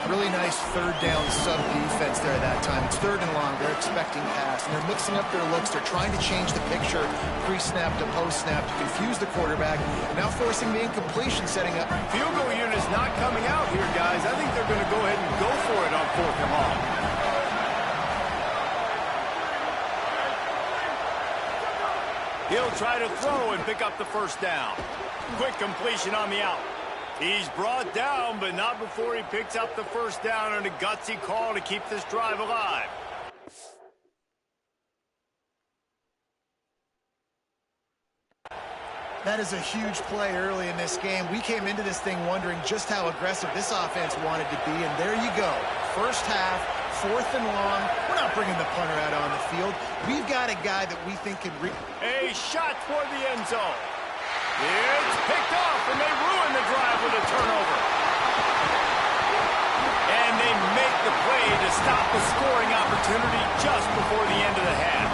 Really nice 3rd down sub-defense there at that time. It's 3rd and long. They're expecting pass, and they're mixing up their looks. They're trying to change the picture pre-snap to post-snap to confuse the quarterback. Now forcing the incompletion, setting up. Field goal unit's not coming out here, guys. I think they're going to go ahead and go for it on 4th and long. He'll try to throw and pick up the first down. Quick completion on the out. He's brought down, but not before he picks up the first down and a gutsy call to keep this drive alive. That is a huge play early in this game. We came into this thing wondering just how aggressive this offense wanted to be, and there you go. First half, 4th and long. We're not bringing the punter out on the field. We've got a guy that we think can... A shot toward the end zone. It's picked off, and they ruin the drive with a turnover. And they make the play to stop the scoring opportunity just before the end of the half.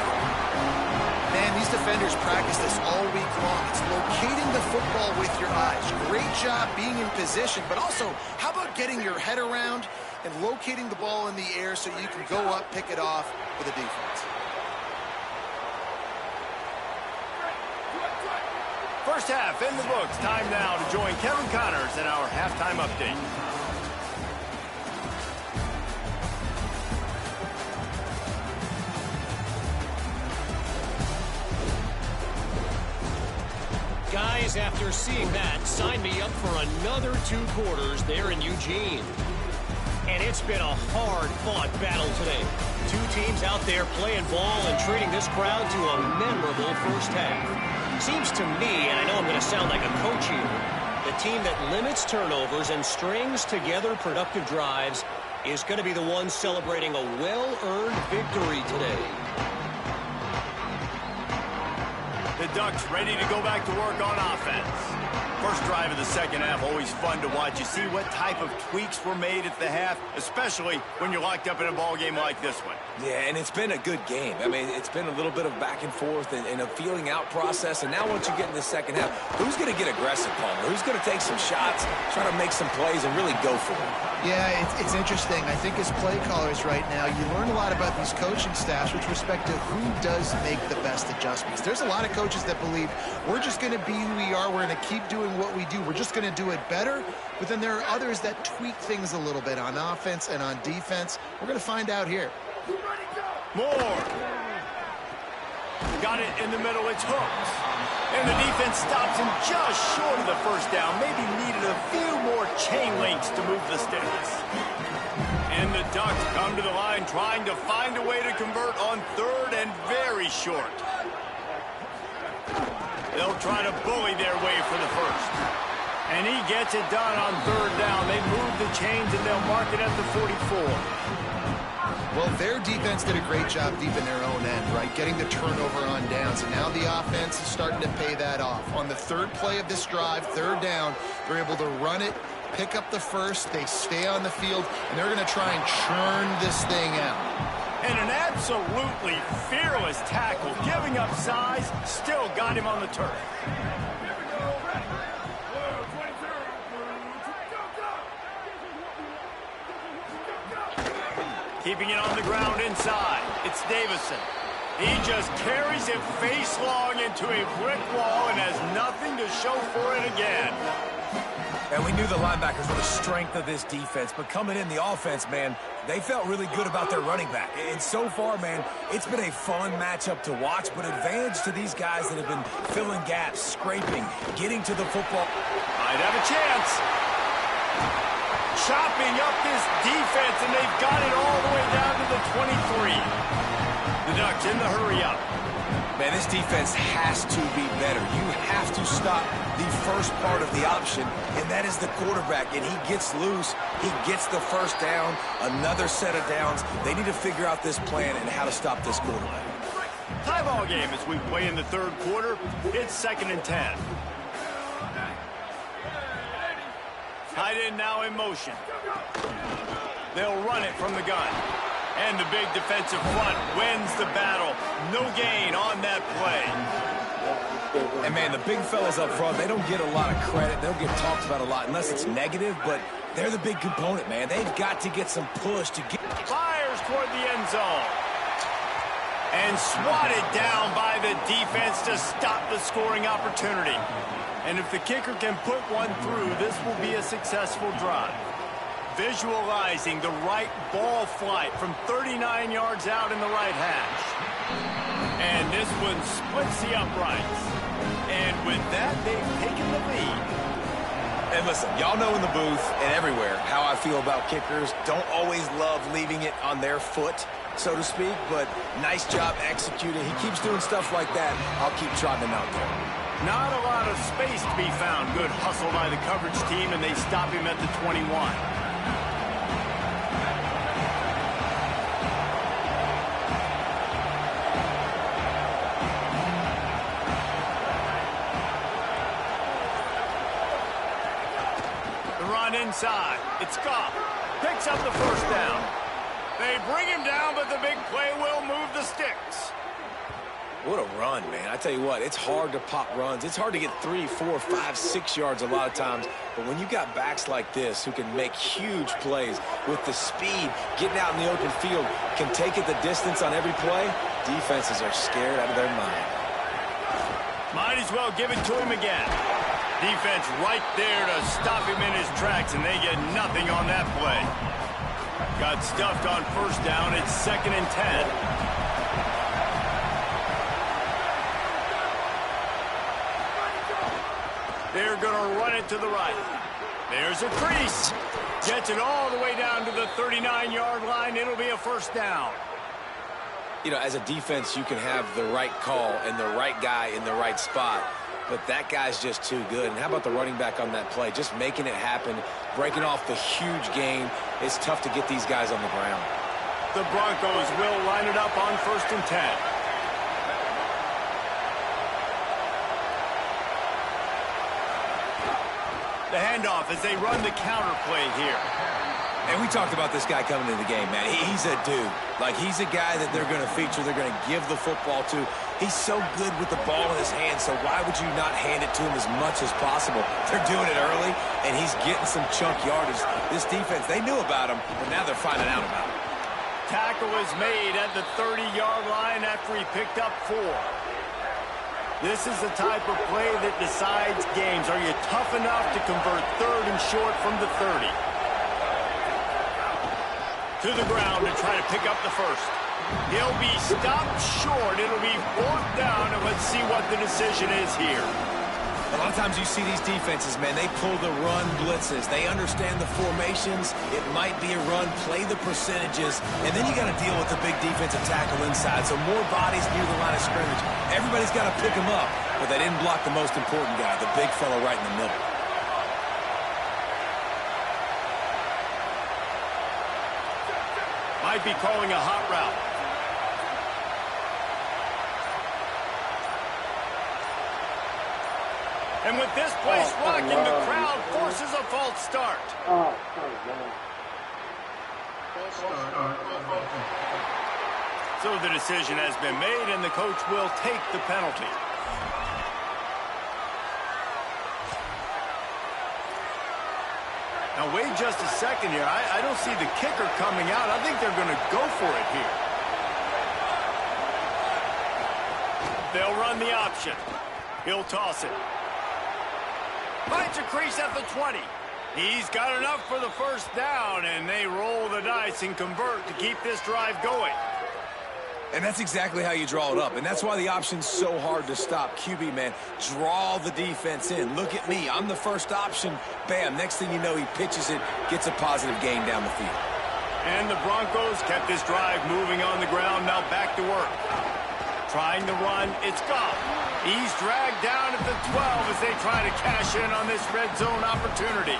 Man, these defenders practice this all week long. It's locating the football with your eyes. Great job being in position, but also, how about getting your head around and locating the ball in the air so you can go up, pick it off for the defense. First half in the books. Time now to join Kevin Connors in our halftime update. Guys, after seeing that, sign me up for another 2 quarters there in Eugene. And it's been a hard-fought battle today. 2 teams out there playing ball and treating this crowd to a memorable first half. Seems to me, and I know I'm going to sound like a coach here, The team that limits turnovers and strings together productive drives is going to be the one celebrating a well-earned victory today. The Ducks ready to go back to work on offense. First drive of the second half, always fun to watch. You see what type of tweaks were made at the half, especially when you're locked up in a ball game like this one. Yeah, and it's been a good game. I mean, it's been a little bit of back and forth and a feeling out process. And now once you get in the second half, who's going to get aggressive, Palmer? Who's going to take some shots, try to make some plays, and really go for it? Yeah, it's interesting. I think as play callers right now, you learn a lot about these coaching staffs with respect to who does make the best adjustments. There's a lot of coaches that believe we're just going to be who we are. We're going to keep doing what we do. We're just going to do it better. But then there are others that tweak things a little bit on offense and on defense. We're going to find out here. More. Got it in the middle. It's Hooks. And the defense stops him just short of the first down. Maybe needed a few more chain links to move the sticks. And the Ducks come to the line trying to find a way to convert on third and very short. They'll try to bully their way for the first. And he gets it done on third down. They move the chains and they'll mark it at the 44. Well, their defense did a great job deep in their own end, right? Getting the turnover on downs, and now the offense is starting to pay that off. On the third play of this drive, third down, they're able to run it, pick up the first, they stay on the field, and they're going to try and churn this thing out. And an absolutely fearless tackle, giving up size, still got him on the turf. Keeping it on the ground inside. It's Davison. He just carries it face long into a brick wall and has nothing to show for it again. And we knew the linebackers were the strength of this defense, but coming in the offense, man, they felt really good about their running back. And so far, man, it's been a fun matchup to watch, but advantage to these guys that have been filling gaps, scraping, getting to the football. Might have a chance. Chopping up this defense, and they've got it all the way down to the 23. The Ducks in the hurry-up. Man, this defense has to be better. You have to stop the first part of the option, and that is the quarterback. And he gets loose. He gets the first down, another set of downs. They need to figure out this plan and how to stop this quarterback. Tie ball game as we play in the third quarter. It's 2nd and 10. Tight end now in motion. They'll run it from the gun. And the big defensive front wins the battle. No gain on that play. And, man, the big fellas up front, they don't get a lot of credit. They don't get talked about a lot unless it's negative, but they're the big component, man. They've got to get some push to get... Fires toward the end zone. And swatted down by the defense to stop the scoring opportunity. And if the kicker can put one through, this will be a successful drive. Visualizing the right ball flight from 39 yards out in the right hash. And this one splits the uprights. And with that, they've taken the lead. And listen, y'all know in the booth and everywhere how I feel about kickers. Don't always love leaving it on their foot, so to speak, but nice job executing. He keeps doing stuff like that. I'll keep trotting him out there. Not a lot of space to be found. Good hustle by the coverage team, and they stop him at the 21. The run inside. It's Goff. Picks up the first down. They bring him down, but the big play will move the sticks. What a run, man. I tell you what, it's hard to pop runs. It's hard to get 3, 4, 5, 6 yards a lot of times. But when you got backs like this who can make huge plays with the speed, getting out in the open field, can take it the distance on every play, defenses are scared out of their mind. Might as well give it to him again. Defense right there to stop him in his tracks, and they get nothing on that play. Got stuffed on first down. It's 2nd and 10. They're going to run it to the right. There's a crease. Gets it all the way down to the 39-yard line. It'll be a first down. You know, as a defense, you can have the right call and the right guy in the right spot. but that guy's just too good. And how about the running back on that play? Just making it happen, breaking off the huge gain. It's tough to get these guys on the ground. The Broncos will line it up on 1st and 10. The handoff as they run the counter play here. And we talked about this guy coming into the game, man. He's a dude. Like, he's a guy that they're going to feature, they're going to give the football to. He's so good with the ball in his hand, so why would you not hand it to him as much as possible? They're doing it early, and he's getting some chunk yardage. This defense, they knew about him, but now they're finding out about him. Tackle is made at the 30-yard line after he picked up 4. This is the type of play that decides games. Are you tough enough to convert 3rd and short from the 30? To the ground to try to pick up the first. He'll be stopped short. It'll be 4th down, and let's see what the decision is here. A lot of times you see these defenses, man, they pull the run blitzes. They understand the formations. It might be a run, play the percentages, and then you got to deal with the big defensive tackle inside. So more bodies near the line of scrimmage. Everybody's got to pick them up, but they didn't block the most important guy, the big fellow right in the middle. Might be calling a hot route. And with this place rocking, the crowd forces a false start. So the decision has been made, and the coach will take the penalty. Now, wait just a second here. I don't see the kicker coming out. I think they're going to go for it here. They'll run the option. He'll toss it. Finds a crease at the 20. He's got enough for the first down, and they roll the dice and convert to keep this drive going. And that's exactly how you draw it up. And that's why the option's so hard to stop. QB, man, draw the defense in. Look at me. I'm the first option. Bam. Next thing you know, he pitches it, gets a positive gain down the field. And the Broncos kept this drive moving on the ground. Now back to work. Trying the run. It's Goff. He's dragged down at the 12 as they try to cash in on this red zone opportunity.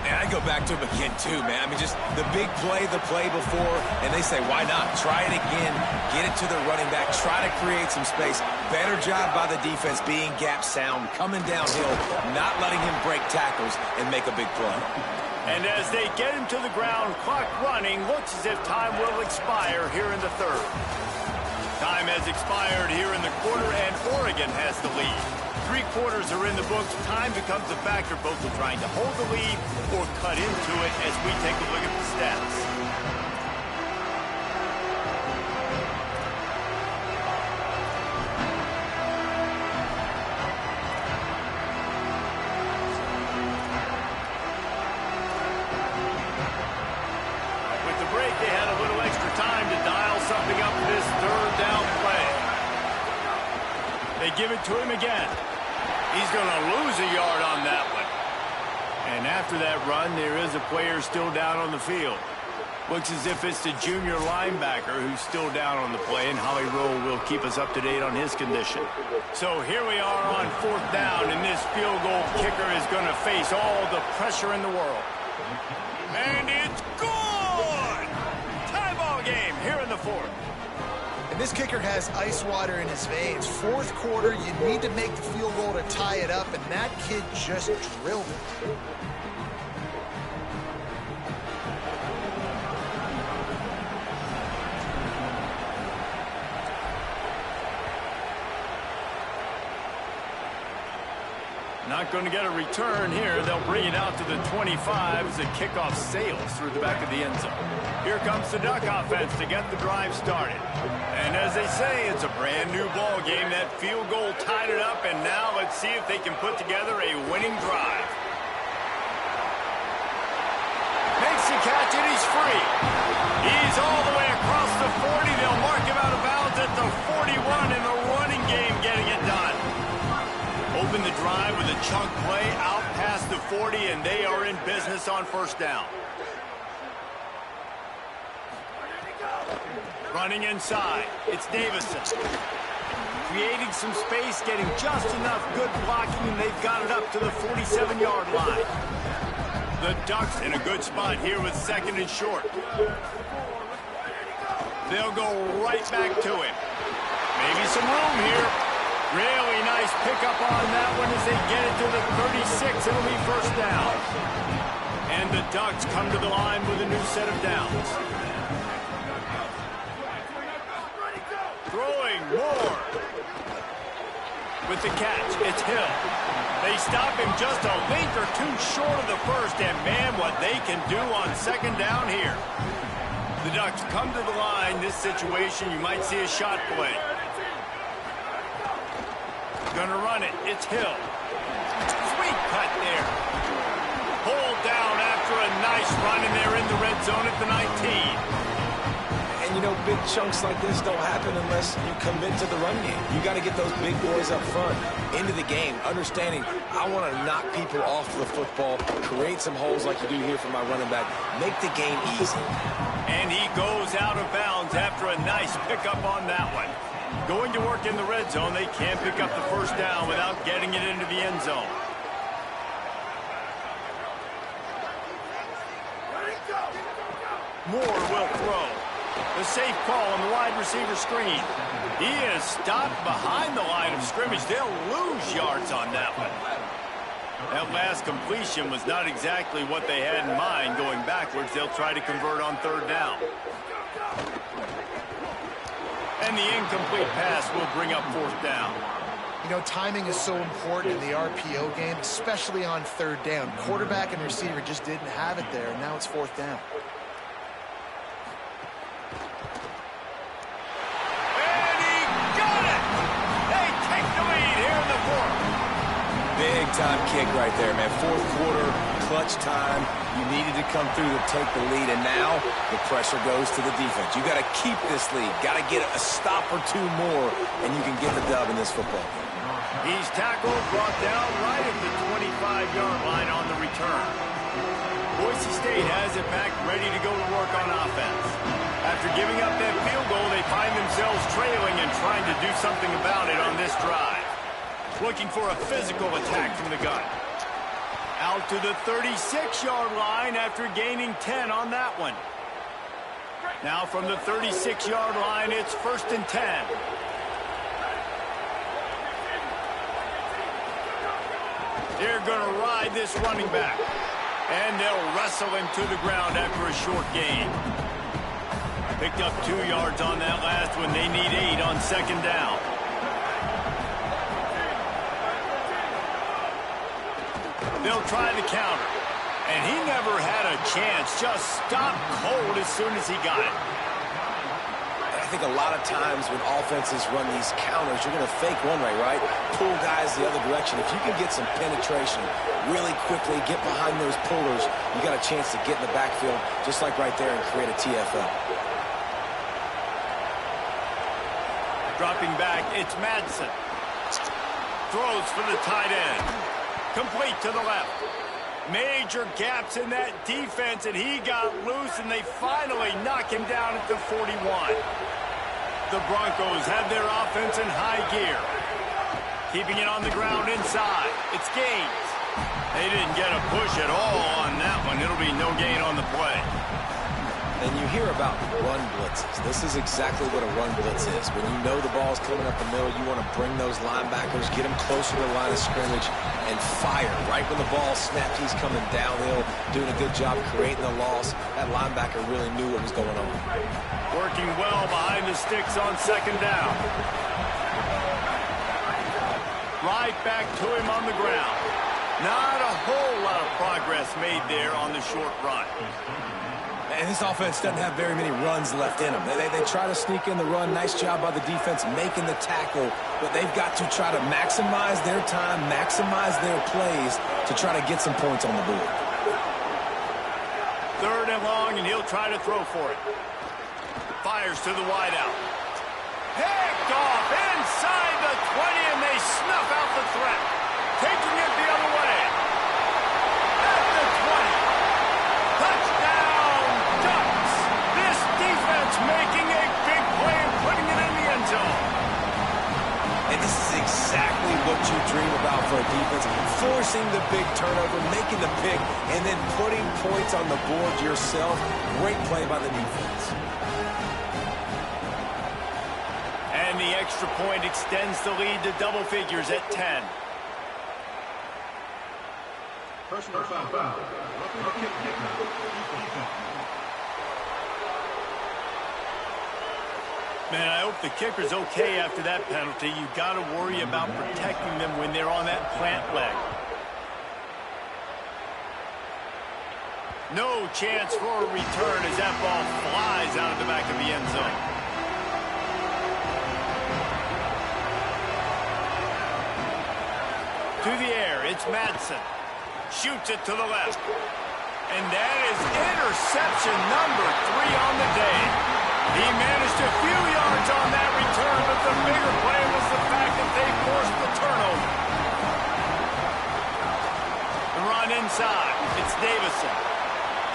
And I go back to him again, too, man. I mean, just the big play, the play before, and they say, why not? Try it again. Get it to the running back. Try to create some space. Better job by the defense being gap sound, coming downhill, not letting him break tackles and make a big play. And as they get him to the ground, clock running, looks as if time will expire here in the 3rd. Time has expired here in the quarter, and Oregon has the lead. 3 quarters are in the books. Time becomes a factor both in trying to hold the lead or cut into it as we take a look at the stats. With the break, they had a little extra time to dial something up for this 3rd down play. They give it to him again. He's going to lose a yard on that one. And after that run, there is a player still down on the field. Looks as if it's the junior linebacker who's still down on the play, and Holly Rowe will keep us up to date on his condition. So here we are on 4th down, and this field goal kicker is going to face all the pressure in the world. And it's good! Tie ball game here in the 4th. And this kicker has ice water in his veins. 4th quarter, you need to make the field goal to tie it up, and that kid just drilled it. Not going to get a return here. They'll bring it out to the 25 as the kickoff sails through the back of the end zone. Here comes the Duck offense to get the drive started. And as they say, it's a brand new ball game. That field goal tied it up, and now let's see if they can put together a winning drive. Makes the catch, and he's free. He's all the way across the 40. They'll mark him out of bounds at the 41 in the running game, getting it done. Open the drive with a chunk play out past the 40, and they are in business on 1st down. Running inside, it's Davison. Creating some space, getting just enough good blocking, and they've got it up to the 47-yard line. The Ducks in a good spot here with second and short. They'll go right back to him. Maybe some room here. Really nice pickup on that one as they get it to the 36. It'll be first down. And the Ducks come to the line with a new set of downs. Throwing more. With the catch, it's Hill. They stop him just a length or two short of the first, and man, what they can do on second down here. The Ducks come to the line. This situation, you might see a shot play. Gonna run it. It's Hill. Sweet cut there. Hold down after a nice run, and they're in the red zone at the 19. And, you know, big chunks like this don't happen unless you commit to the run game. You got to get those big boys up front into the game, understanding I want to knock people off the football, create some holes like you do here for my running back, make the game easy. And he goes out of bounds after a nice pickup on that one. Going to work in the red zone, they can't pick up the first down without getting it into the end zone. Moore will throw. The safe call on the wide receiver screen. He is stopped behind the line of scrimmage. They'll lose yards on that one. That last completion was not exactly what they had in mind going backwards. They'll try to convert on third down. And the incomplete pass will bring up fourth down. You know, timing is so important in the RPO game, especially on third down. Quarterback and receiver just didn't have it there, and now it's fourth down. Big-time kick right there, man. Fourth quarter, clutch time. You needed to come through to take the lead, and now the pressure goes to the defense. You got to keep this lead. Got to get a stop or two more, and you can get the dub in this football game. He's tackled, brought down right at the 25-yard line on the return. Boise State has it back, ready to go to work on offense. After giving up that field goal, they find themselves trailing and trying to do something about it on this drive. Looking for a physical attack from the gun. Out to the 36-yard line after gaining 10 on that one. Now from the 36-yard line, it's first and 10. They're going to ride this running back. And they'll wrestle him to the ground after a short gain. Picked up 2 yards on that last one. They need 8 on second down. They'll try the counter. And he never had a chance. Just stopped cold as soon as he got it. I think a lot of times when offenses run these counters, you're going to fake one way, right? Pull guys the other direction. If you can get some penetration really quickly, get behind those pullers, you got a chance to get in the backfield just like right there and create a TFL. Dropping back, it's Madsen. Throws for the tight end. Complete to the left. Major gaps in that defense, and he got loose, and they finally knock him down at the 41. The Broncos have their offense in high gear. Keeping it on the ground inside. It's Gaines. They didn't get a push at all on that one. It'll be no gain on the play. And you hear about run blitzes. This is exactly what a run blitz is. When you know the ball's coming up the middle, you want to bring those linebackers, get them closer to the line of scrimmage, and fire. Right when the ball snapped, he's coming downhill, doing a good job creating the loss. That linebacker really knew what was going on. Working well behind the sticks on second down. Right back to him on the ground. Not a whole lot of progress made there on the short run. And this offense doesn't have very many runs left in them. They try to sneak in the run. Nice job by the defense making the tackle. But they've got to try to maximize their time, maximize their plays to try to get some points on the board. Third and long, and he'll try to throw for it. Fires to the wideout. Picked off inside the 20, and they snuff out the threat. Taking it the other way. At the 20. Touchdown, Ducks. This defense making a big play and putting it in the end zone. dream about for a defense. Forcing the big turnover, making the pick, and then putting points on the board yourself. Great play by the defense. And the extra point extends the lead to double figures at 10. Personal foul. Man, I hope the kicker's okay after that penalty. You've got to worry about protecting them when they're on that plant leg. No chance for a return as that ball flies out of the back of the end zone. To the air, it's Madsen. Shoots it to the left. And that is interception number 3 on the day. He managed a few yards on that return, but the bigger play was the fact that they forced the turnover. The run inside. It's Davison.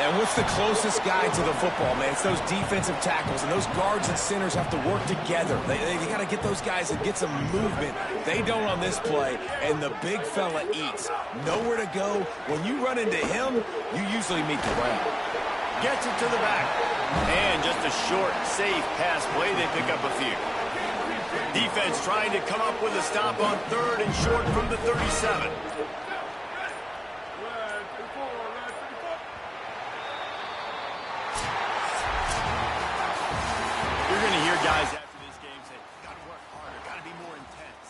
And what's the closest guy to the football, man? It's those defensive tackles, and those guards and centers have to work together. They got to get those guys and get some movement. They don't on this play, and the big fella eats. Nowhere to go. When you run into him, you usually meet the ground. Gets it to the back. And just a short, safe pass play. They pick up a few. Defense trying to come up with a stop on 3rd and short from the 37. You're going to hear guys after this game say, got to work harder, got to be more intense.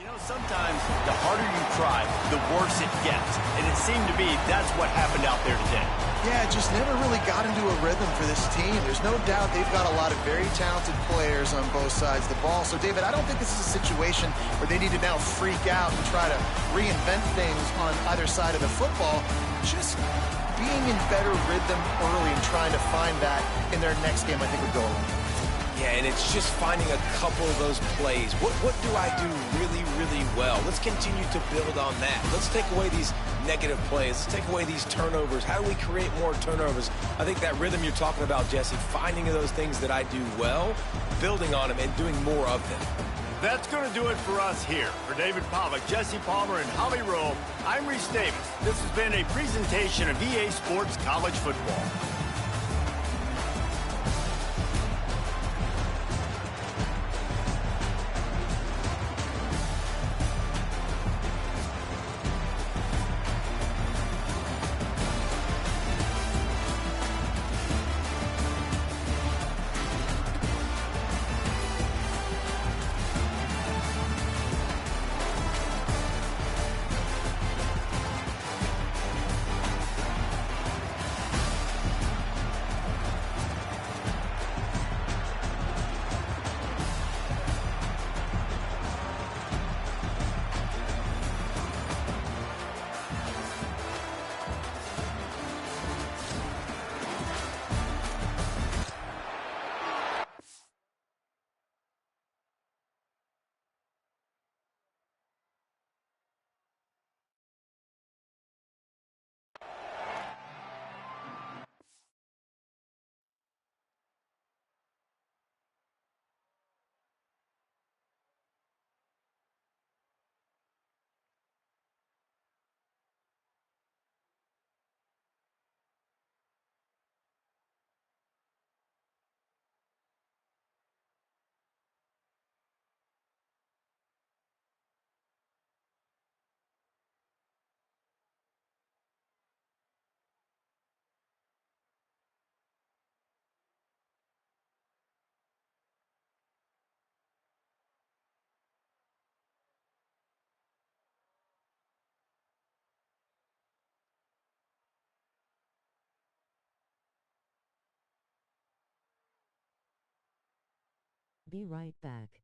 You know, sometimes the harder you try, the worse it gets. And it seemed to be that's what happened out there today. Yeah, just never really got into a rhythm for this team. There's no doubt they've got a lot of very talented players on both sides of the ball. So, David, I don't think this is a situation where they need to now freak out and try to reinvent things on either side of the football. Just being in better rhythm early and trying to find that in their next game, I think, would go a long way. Yeah, and it's just finding a couple of those plays. What do I do really, really well? Let's continue to build on that. Let's take away these negative plays. Let's take away these turnovers. How do we create more turnovers? I think that rhythm you're talking about, Jesse, finding those things that I do well, building on them, and doing more of them. That's going to do it for us here. For David Pollack, Jesse Palmer, and Holly Rowe, I'm Reese Davis. This has been a presentation of EA Sports College Football. Be right back.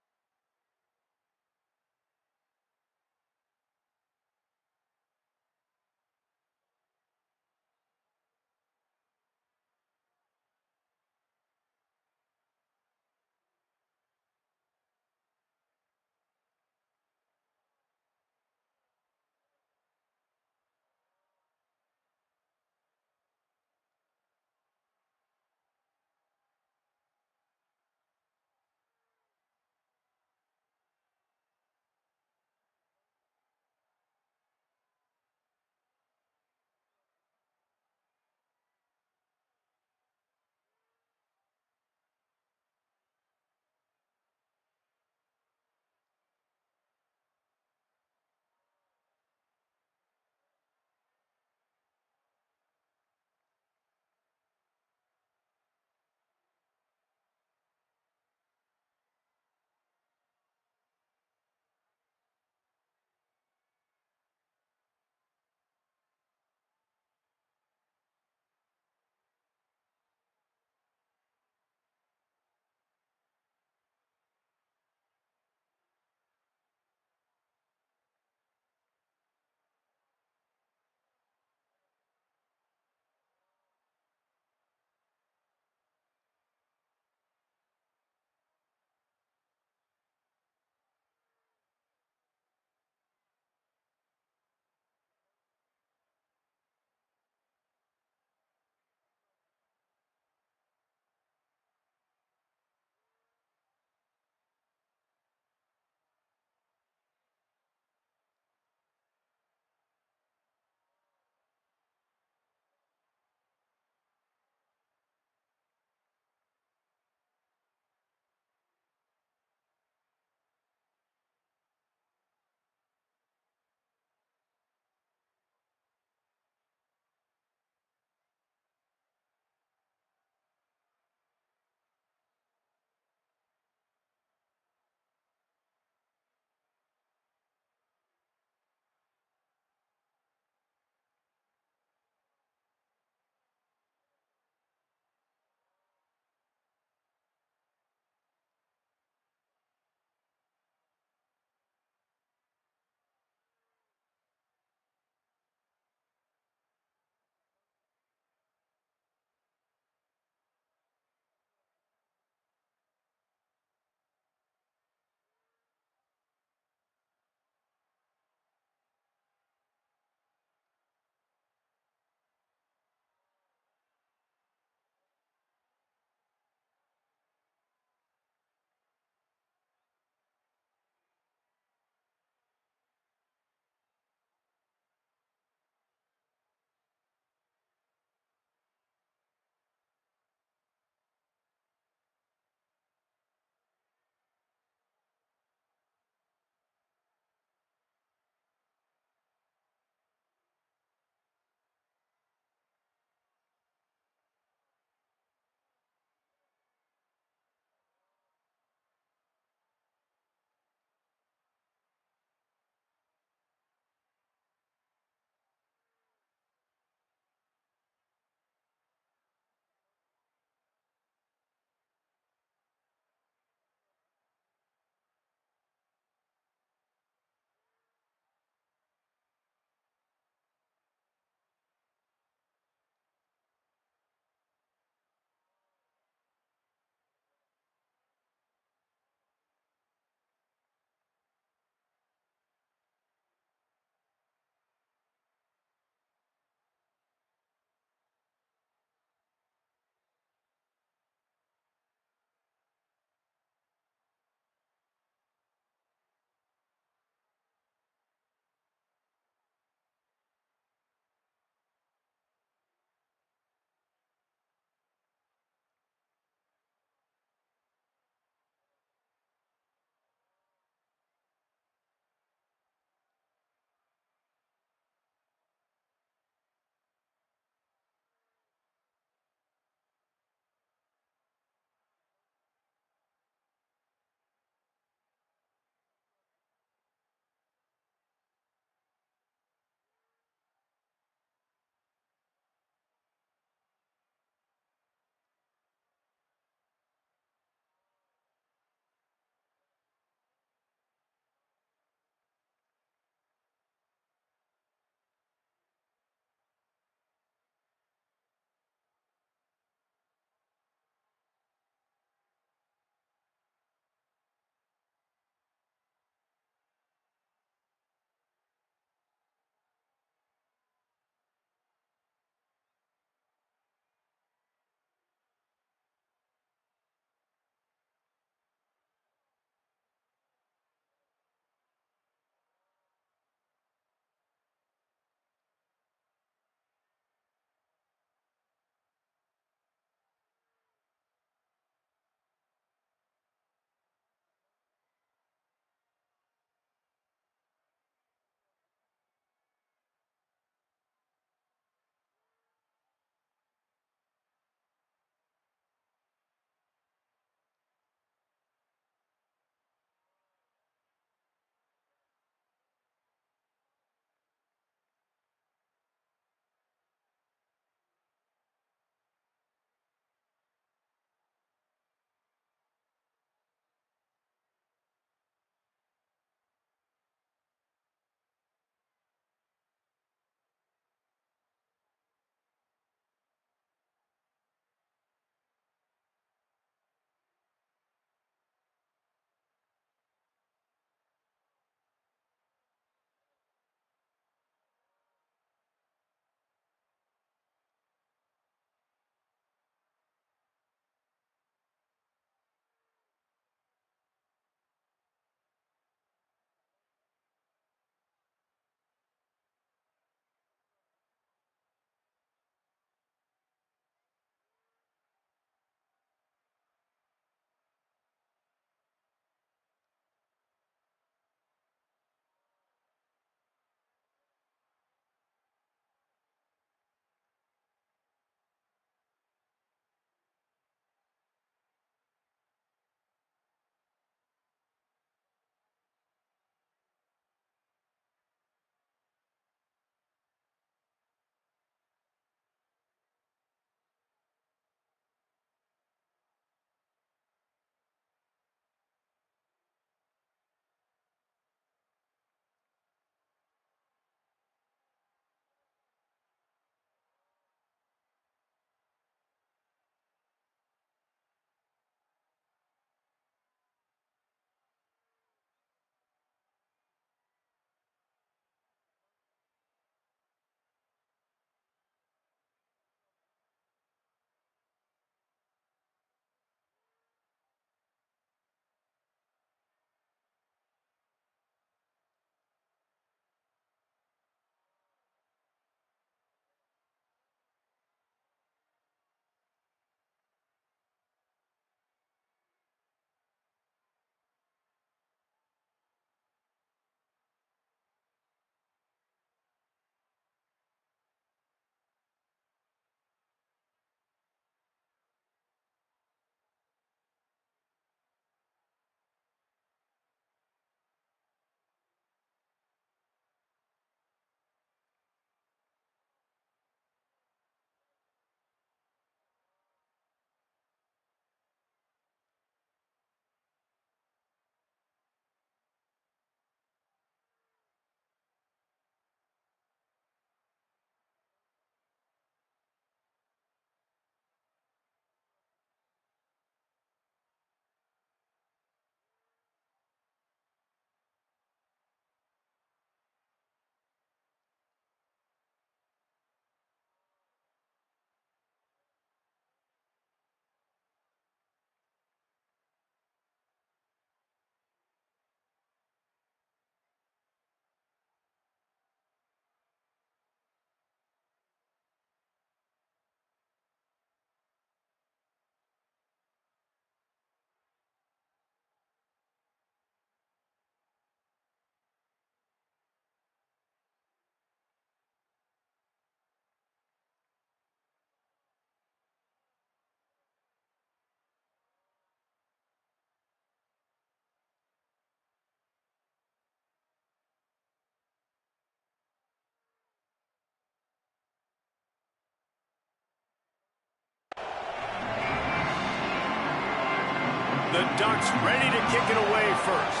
The Ducks ready to kick it away first.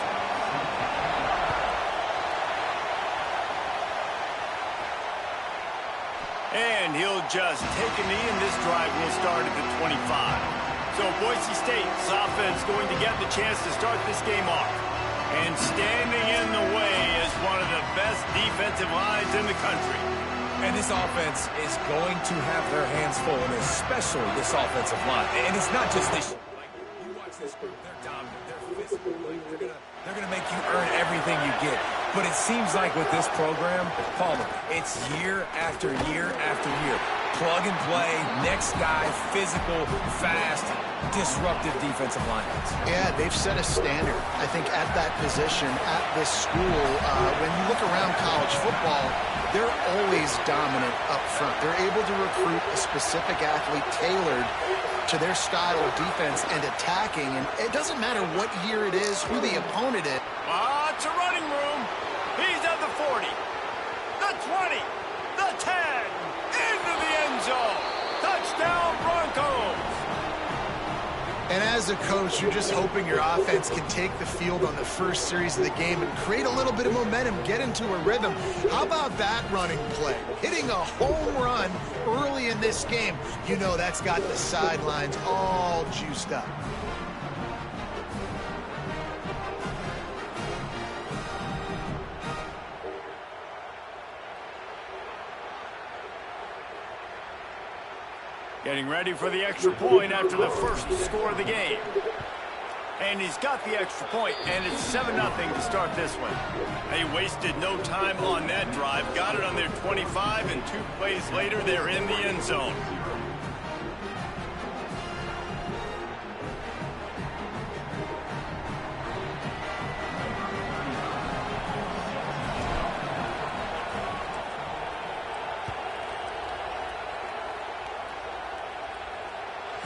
And he'll just take a knee, and this drive will start at the 25. So Boise State's offense going to get the chance to start this game off. And standing in the way is one of the best defensive lines in the country. And this offense is going to have their hands full, and especially this offensive line. And it's not just this. Like, you watch this group, they're dominant, they're physical. Like, they're gonna make you earn everything you get. But it seems like with this program, Palmer, it's year after year after year. Plug and play, next guy, physical, fast, disruptive defensive linemen. Yeah, they've set a standard, I think, at that position, at this school. When you look around college football, they're always dominant up front. They're able to recruit a specific athlete tailored to their style of defense and attacking. And it doesn't matter what year it is, who the opponent is. It's a running room. He's at the 40, the 20, the 10, into the end zone. Touchdown, Broncos. And as a coach, you're just hoping your offense can take the field on the first series of the game and create a little bit of momentum, get into a rhythm. How about that running play? Hitting a home run early in this game. You know that's got the sidelines all juiced up. Getting ready for the extra point after the first score of the game. And he's got the extra point, and it's 7-0 to start this one. They wasted no time on that drive. Got it on their 25, and 2 plays later, they're in the end zone.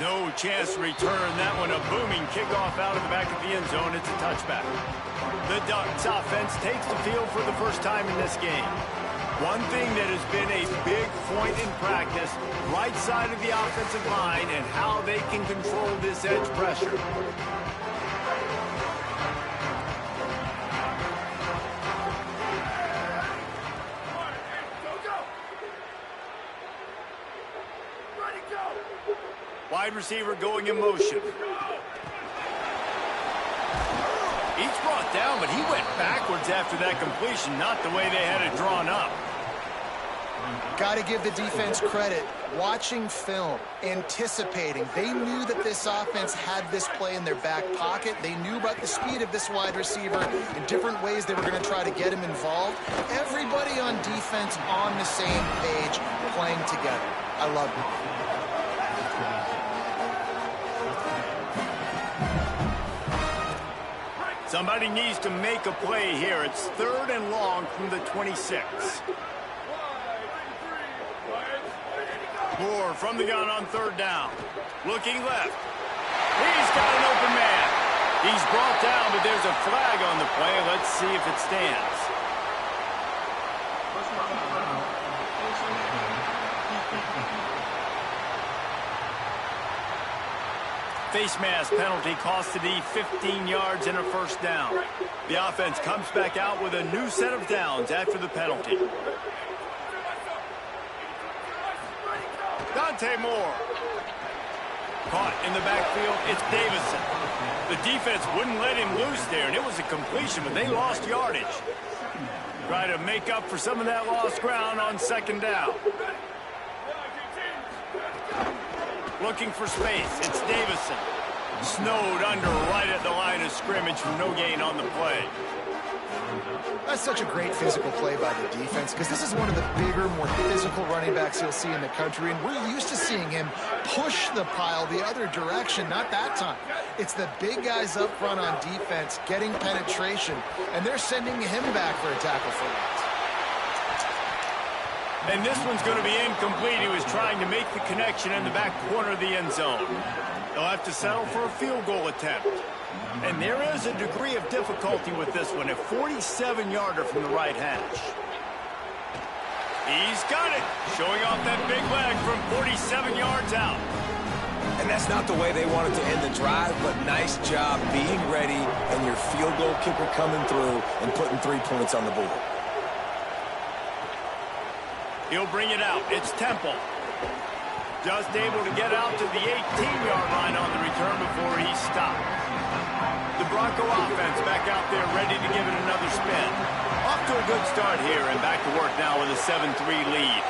No chance to return that one. A booming kickoff out of the back of the end zone. It's a touchback. The Ducks offense takes the field for the first time in this game. One thing that has been a big point in practice, right side of the offensive line and how they can control this edge pressure. Wide receiver going in motion. Each brought down, but he went backwards after that completion, not the way they had it drawn up. Got to give the defense credit. Watching film, anticipating. They knew that this offense had this play in their back pocket. They knew about the speed of this wide receiver in different ways they were going to try to get him involved. Everybody on defense on the same page, playing together. I love it. Somebody needs to make a play here. It's 3rd and long from the 26. Moore from the gun on 3rd down. Looking left. He's got an open man. He's brought down, but there's a flag on the play. Let's see if it stands. Face mask penalty cost the D 15 yards and a first down. The offense comes back out with a new set of downs after the penalty. Dante Moore. Caught in the backfield, it's Davison. The defense wouldn't let him loose there, and it was a completion, but they lost yardage. Try to make up for some of that lost ground on 2nd down. Looking for space. It's Davison. Snowed under right at the line of scrimmage for no gain on the play. That's such a great physical play by the defense because this is one of the bigger, more physical running backs you'll see in the country, and we're used to seeing him push the pile the other direction. Not that time. It's the big guys up front on defense getting penetration, and they're sending him back for a tackle for loss. And this one's going to be incomplete. He was trying to make the connection in the back corner of the end zone. They'll have to settle for a field goal attempt. And there is a degree of difficulty with this one, a 47-yarder from the right hash. He's got it, showing off that big leg from 47 yards out. And that's not the way they wanted to end the drive, but nice job being ready and your field goal kicker coming through and putting 3 points on the board. He'll bring it out. It's Temple. Just able to get out to the 18-yard line on the return before he stopped. The Bronco offense back out there ready to give it another spin. Off to a good start here and back to work now with a 7-3 lead.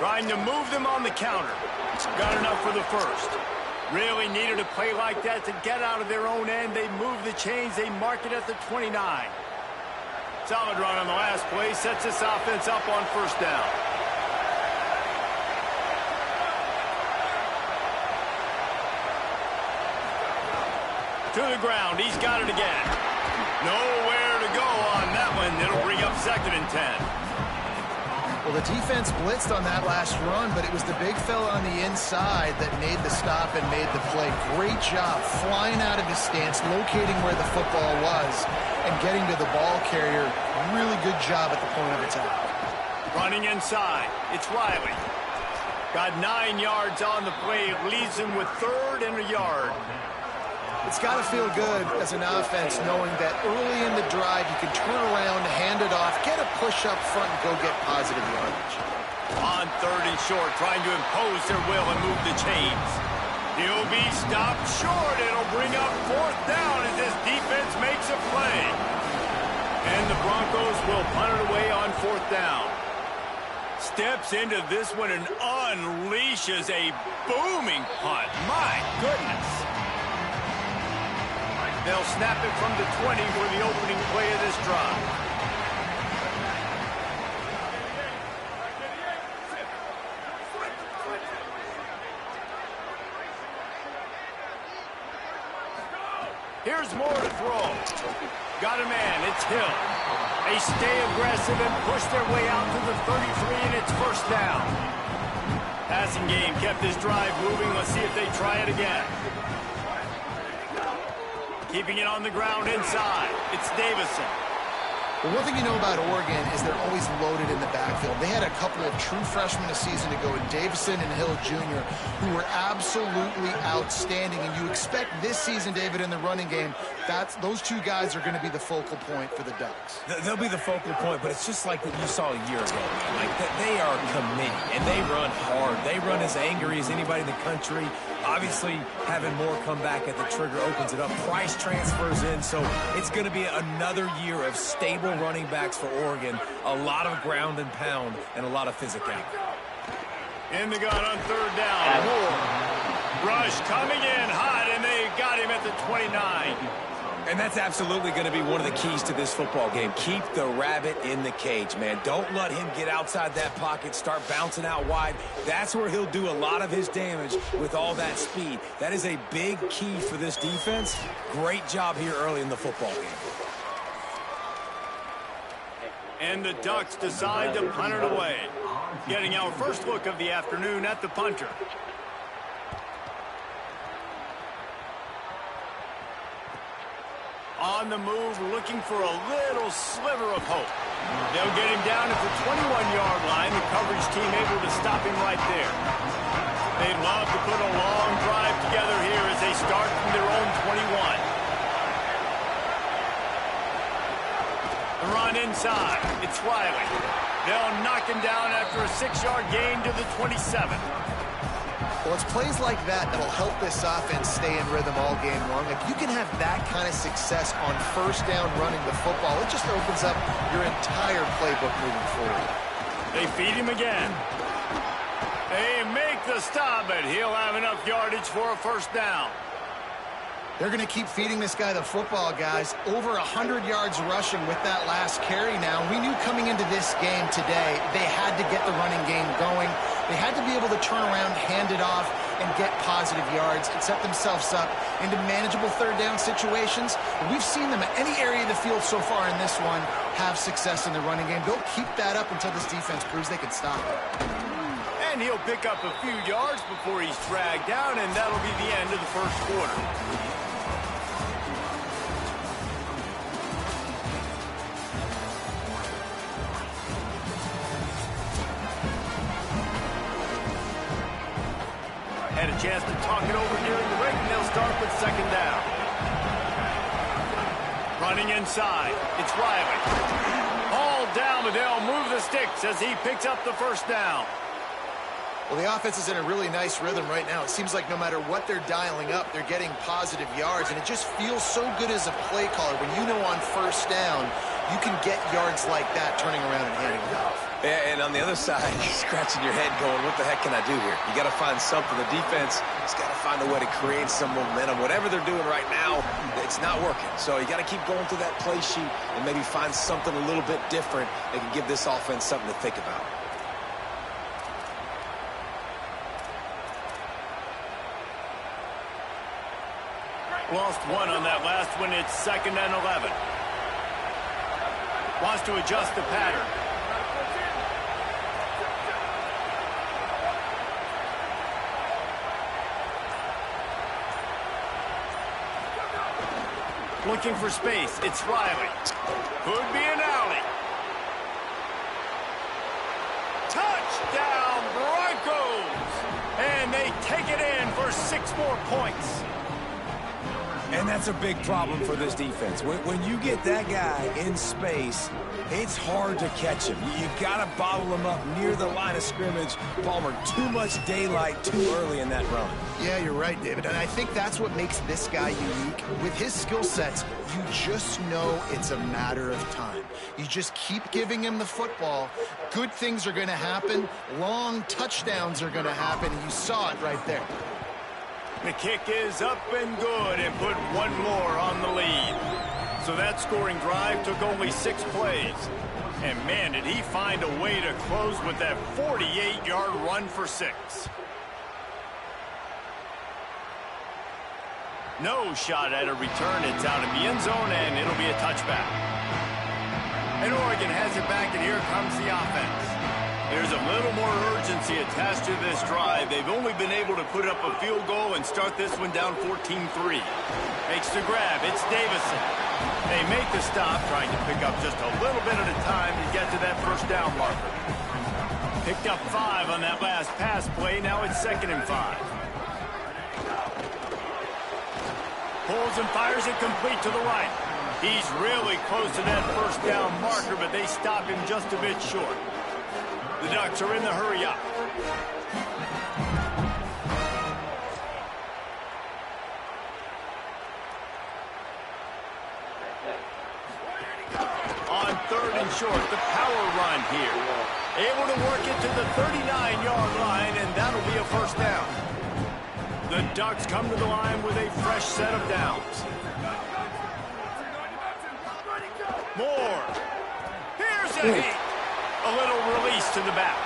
Trying to move them on the counter. Got enough for the first. Really needed a play like that to get out of their own end. They move the chains. They mark it at the 29. Solid run on the last play. Sets this offense up on first down. To the ground. He's got it again. Nowhere to go on that one. It'll bring up 2nd and 10. Well, the defense blitzed on that last run, but it was the big fella on the inside that made the stop and made the play. Great job flying out of his stance, locating where the football was, and getting to the ball carrier. Really good job at the point of attack. Running inside. It's Riley. Got 9 yards on the play. Leaves him with 3rd and a yard. It's got to feel good as an offense knowing that early in the drive you can turn around, hand it off, get a push up front, and go get positive yardage. On 3rd and short, trying to impose their will and move the chains. He'll be stopped short. It'll bring up 4th down as this defense makes a play. And the Broncos will punt it away on 4th down. Steps into this one and unleashes a booming punt. My goodness. They'll snap it from the 20 for the opening play of this drive. Here's more to throw. Got a man. It's Hill. They stay aggressive and push their way out to the 33, and it's 1st down. Passing game kept this drive moving. Let's see if they try it again. Keeping it on the ground inside. It's Davison. Well, one thing you know about Oregon is they're always loaded in the backfield. They had a couple of true freshmen a season ago in Davison and Hill Jr. who were absolutely outstanding. And you expect this season, David, in the running game, those 2 guys are going to be the focal point for the Ducks. They'll be the focal point, but it's just like what you saw a year ago. Like they are committed, and they run hard. They run as angry as anybody in the country. Obviously, having more come back at the trigger opens it up. Price transfers in, so it's going to be another year of stable running backs for Oregon. A lot of ground and pound and a lot of physicality. In the gun on 3rd down. Moore. Rush coming in hot, and they got him at the 29. And that's absolutely going to be one of the keys to this football game. Keep the rabbit in the cage, man. Don't let him get outside that pocket, start bouncing out wide. That's where he'll do a lot of his damage with all that speed. That is a big key for this defense. Great job here early in the football game. And the Ducks decide to punt it away. Getting our first look of the afternoon at the punter. On the move, looking for a little sliver of hope. They'll get him down at the 21-yard line. The coverage team able to stop him right there. They'd love to put a long drive together here as they start from their own 21. The run inside. It's Riley. They'll knock him down after a 6-yard gain to the 27. Well, it's plays like that that'll help this offense stay in rhythm all game long. If you can have that kind of success on 1st down running the football, it just opens up your entire playbook moving forward. They feed him again. They make the stop, but he'll have enough yardage for a 1st down. They're going to keep feeding this guy the football, guys. Over 100 yards rushing with that last carry now. We knew coming into this game today, they had to get the running game going. They had to be able to turn around, hand it off, and get positive yards and set themselves up into manageable 3rd down situations. And we've seen them at any area of the field so far in this one have success in the running game. They'll keep that up until this defense proves they can stop it. And he'll pick up a few yards before he's dragged down, and that'll be the end of the 1st quarter. Had a chance to talk it over during the break, and they'll start with second down. Running inside, it's Riley. All down, but they'll move the sticks as he picks up the first down. Well, the offense is in a really nice rhythm right now. It seems like no matter what they're dialing up, they're getting positive yards, and it just feels so good as a play caller when you know on first down you can get yards like that turning around and handing it off. Yeah, and on the other side, you're scratching your head going, what the heck can I do here? You got to find something. The defense has got to find a way to create some momentum. Whatever they're doing right now, it's not working. So you got to keep going through that play sheet and maybe find something a little bit different that can give this offense something to think about. Lost one on that last one. It's 2nd and 11. Wants to adjust the pattern. Looking for space. It's Riley. Could be an alley. Touchdown, Broncos! And they take it in for 6 more points. And that's a big problem for this defense. When you get that guy in space, it's hard to catch him. You've got to bottle him up near the line of scrimmage. Palmer, too much daylight too early in that run. Yeah, you're right, David. And I think that's what makes this guy unique. With his skill sets, you just know it's a matter of time. You just keep giving him the football. Good things are going to happen. Long touchdowns are going to happen. And you saw it right there. The kick is up and good and put one more on the lead. So that scoring drive took only 6 plays. And man, did he find a way to close with that 48-yard run for 6. No shot at a return. It's out of the end zone, and it'll be a touchback. And Oregon has it back, and here comes the offense. There's a little more urgency attached to this drive. They've only been able to put up a field goal and start this one down 14-3. Makes the grab. It's Davison. They make the stop, trying to pick up just a little bit at a time to get to that first down marker. Picked up 5 on that last pass play. Now it's 2nd and 5. Pulls and fires it complete to the right. He's really close to that first down marker, but they stop him just a bit short. The Ducks are in the hurry up. On 3rd and short, the power run here. Able to work it to the 39-yard line, and that'll be a first down. The Ducks come to the line with a fresh set of downs. Moore. Here's a hit. A little release to the back.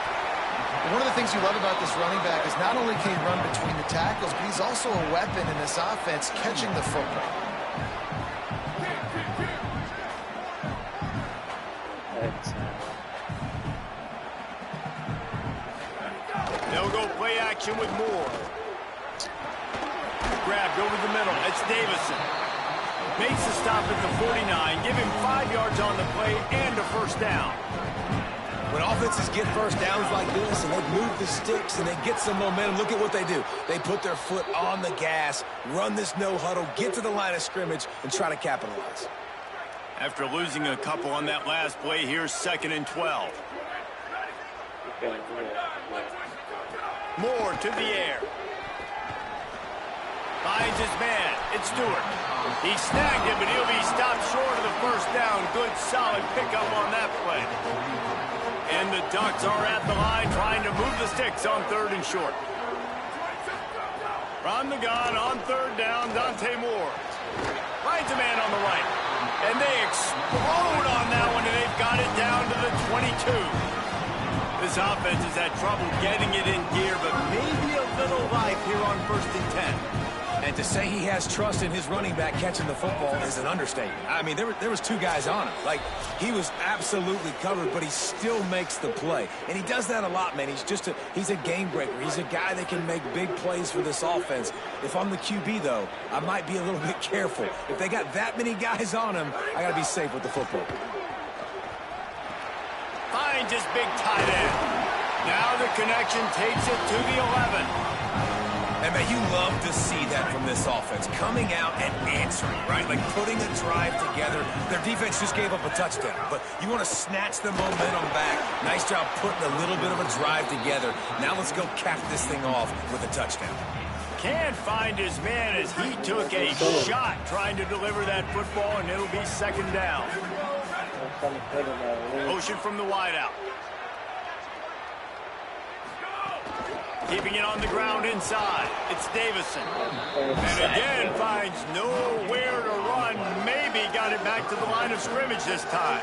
One of the things you love about this running back is not only can he run between the tackles, but he's also a weapon in this offense catching the football. They'll go play action with Moore. Grabbed over the middle. It's Davison. Makes the stop at the 49. Give him 5 yards on the play and a first down. When offenses get first downs like this and they move the sticks and they get some momentum, look at what they do. They put their foot on the gas, run this no huddle, get to the line of scrimmage, and try to capitalize. After losing a couple on that last play, here's 2nd and 12. Moore to the air. Finds his man. It's Stewart. He snagged him, but he'll be stopped short of the first down. Good, solid pickup on that play. And the Ducks are at the line trying to move the sticks on 3rd and short. From the gun on 3rd down, Dante Moore. Finds a man on the right. And they explode on that one, and they've got it down to the 22. This offense has had trouble getting it in gear, but maybe a little life here on 1st and 10. And to say he has trust in his running back catching the football is an understatement. I mean, there was 2 guys on him. Like, he was absolutely covered, but he still makes the play. And he does that a lot, man. He's a game breaker. He's a guy that can make big plays for this offense. If I'm the QB, though, I might be a little bit careful. If they got that many guys on him, I got to be safe with the football. Finds his big tight end. Now the connection takes it to the 11. And, man, you love to see that from this offense, coming out and answering, right? Like putting a drive together. Their defense just gave up a touchdown, but you want to snatch the momentum back. Nice job putting a little bit of a drive together. Now let's go cap this thing off with a touchdown. Can't find his man as he took a shot trying to deliver that football, and it'll be second down. Motion from the wideout. Keeping it on the ground inside. It's Davison. And again finds nowhere to run. Maybe got it back to the line of scrimmage this time.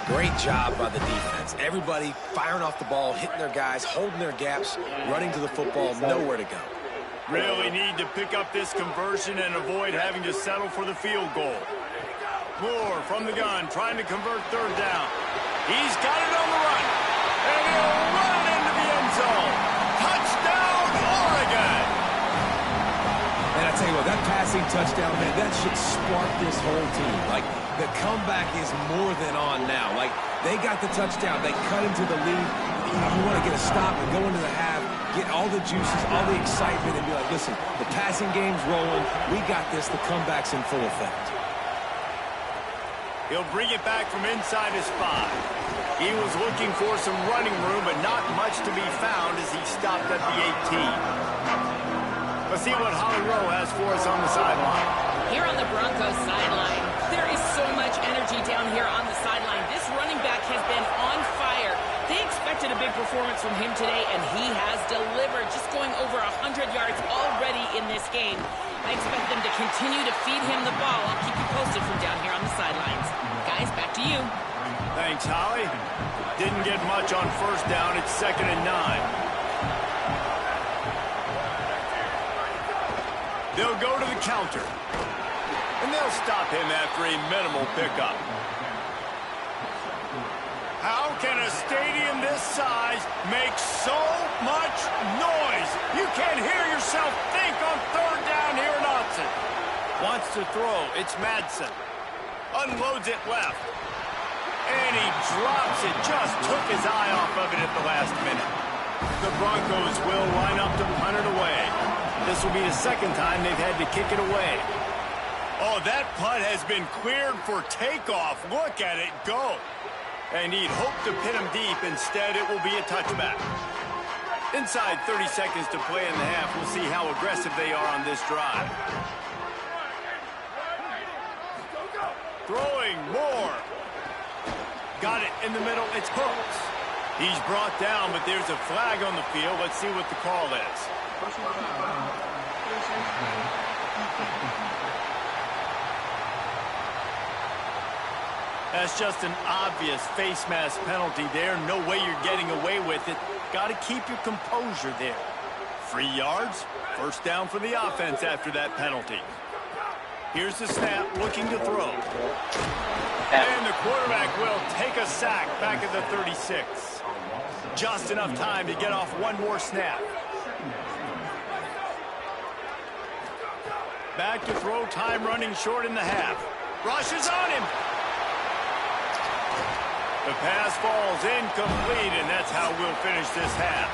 Great job by the defense. Everybody firing off the ball, hitting their guys, holding their gaps, running to the football, nowhere to go. Really need to pick up this conversion and avoid having to settle for the field goal. Moore from the gun, trying to convert third down. He's got it on the run. And he'll run it into the end zone. Touchdown, Oregon! And I tell you what, that passing touchdown, man, that should spark this whole team. Like, the comeback is more than on now. Like, they got the touchdown. They cut into the lead. You want to get a stop and go into the half, get all the juices, all the excitement, and be like, listen, the passing game's rolling. We got this. The comeback's in full effect. He'll bring it back from inside his 5. He was looking for some running room, but not much to be found as he stopped at the 18. Let's see what Holly Rowe has for us on the sideline. Here on the Broncos sideline, there is so much energy down here on the sideline. This running back has been on fire. They expected a big performance from him today, and he has delivered, just going over 100 yards already in this game. I expect them to continue to feed him the ball. I'll keep you posted from down here on the sidelines. Guys, back to you. Thanks, Holly. Didn't get much on first down. It's 2nd and 9. They'll go to the counter. And they'll stop him after a minimal pickup. How can a stadium this size make so much noise? You can't hear yourself think on third down here in Austin. Wants to throw. It's Madsen. Unloads it left. And he drops it. Just took his eye off of it at the last minute. The Broncos will line up to punt it away. This will be the second time they've had to kick it away. Oh, that punt has been cleared for takeoff. Look at it go. And he'd hoped to pin him deep. Instead, it will be a touchback. Inside 30 seconds to play in the half. We'll see how aggressive they are on this drive. Throwing more. Got it in the middle. It's Hooks. He's brought down, but there's a flag on the field. Let's see what the call is. That's just an obvious face mask penalty there. No way you're getting away with it. Got to keep your composure there. 3 yards. First down for the offense after that penalty. Here's the snap, looking to throw. And the quarterback will take a sack back at the 36. Just enough time to get off one more snap. Back to throw, time running short in the half. Rush is on him. The pass falls incomplete, and that's how we'll finish this half.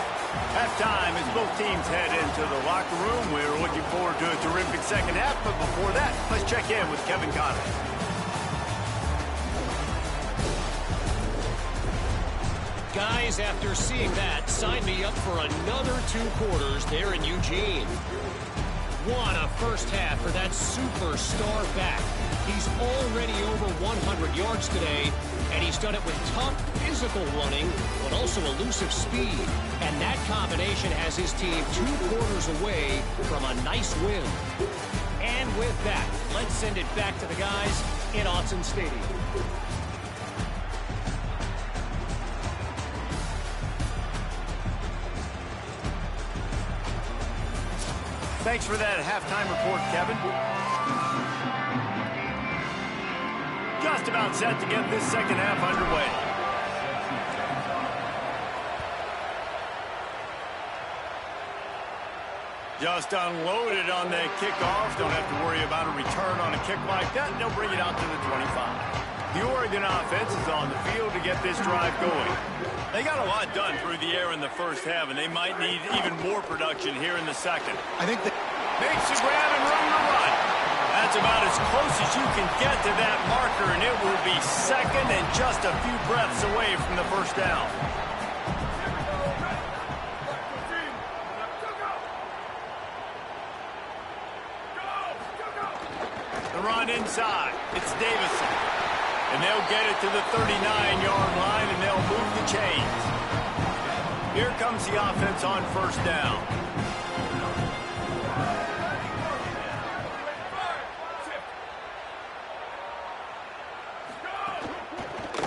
Halftime as both teams head into the locker room. We're looking forward to a terrific second half, but before that, let's check in with Kevin Conley. Guys, after seeing that, sign me up for another 2 quarters there in Eugene. What a first half for that superstar back. He's already over 100 yards today, and he's done it with tough physical running, but also elusive speed. And that combination has his team 2 quarters away from a nice win. And with that, let's send it back to the guys in Autzen Stadium. Thanks for that halftime report, Kevin. Just about set to get this second half underway. Just unloaded on that kickoff. Don't have to worry about a return on a kick like that. They'll bring it out to the 25. The Oregon offense is on the field to get this drive going. They got a lot done through the air in the first half, and they might need even more production here in the second. I think that Makes the grab and room to run. That's about as close as you can get to that marker, and it will be second and just a few breaths away from the first down. The run inside. It's Davison. And they'll get it to the 39-yard line, and they'll move the chains. Here comes the offense on first down.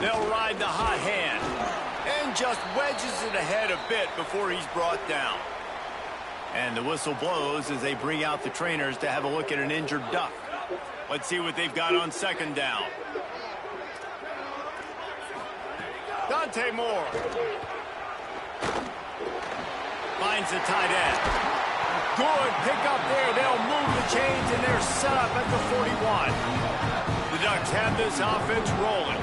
They'll ride the hot hand and just wedges it ahead a bit before he's brought down. And the whistle blows as they bring out the trainers to have a look at an injured duck. Let's see what they've got on second down. Dante Moore finds the tight end. Good pick up there. They'll move the chains, and they're set up at the 41. The Ducks have this offense rolling.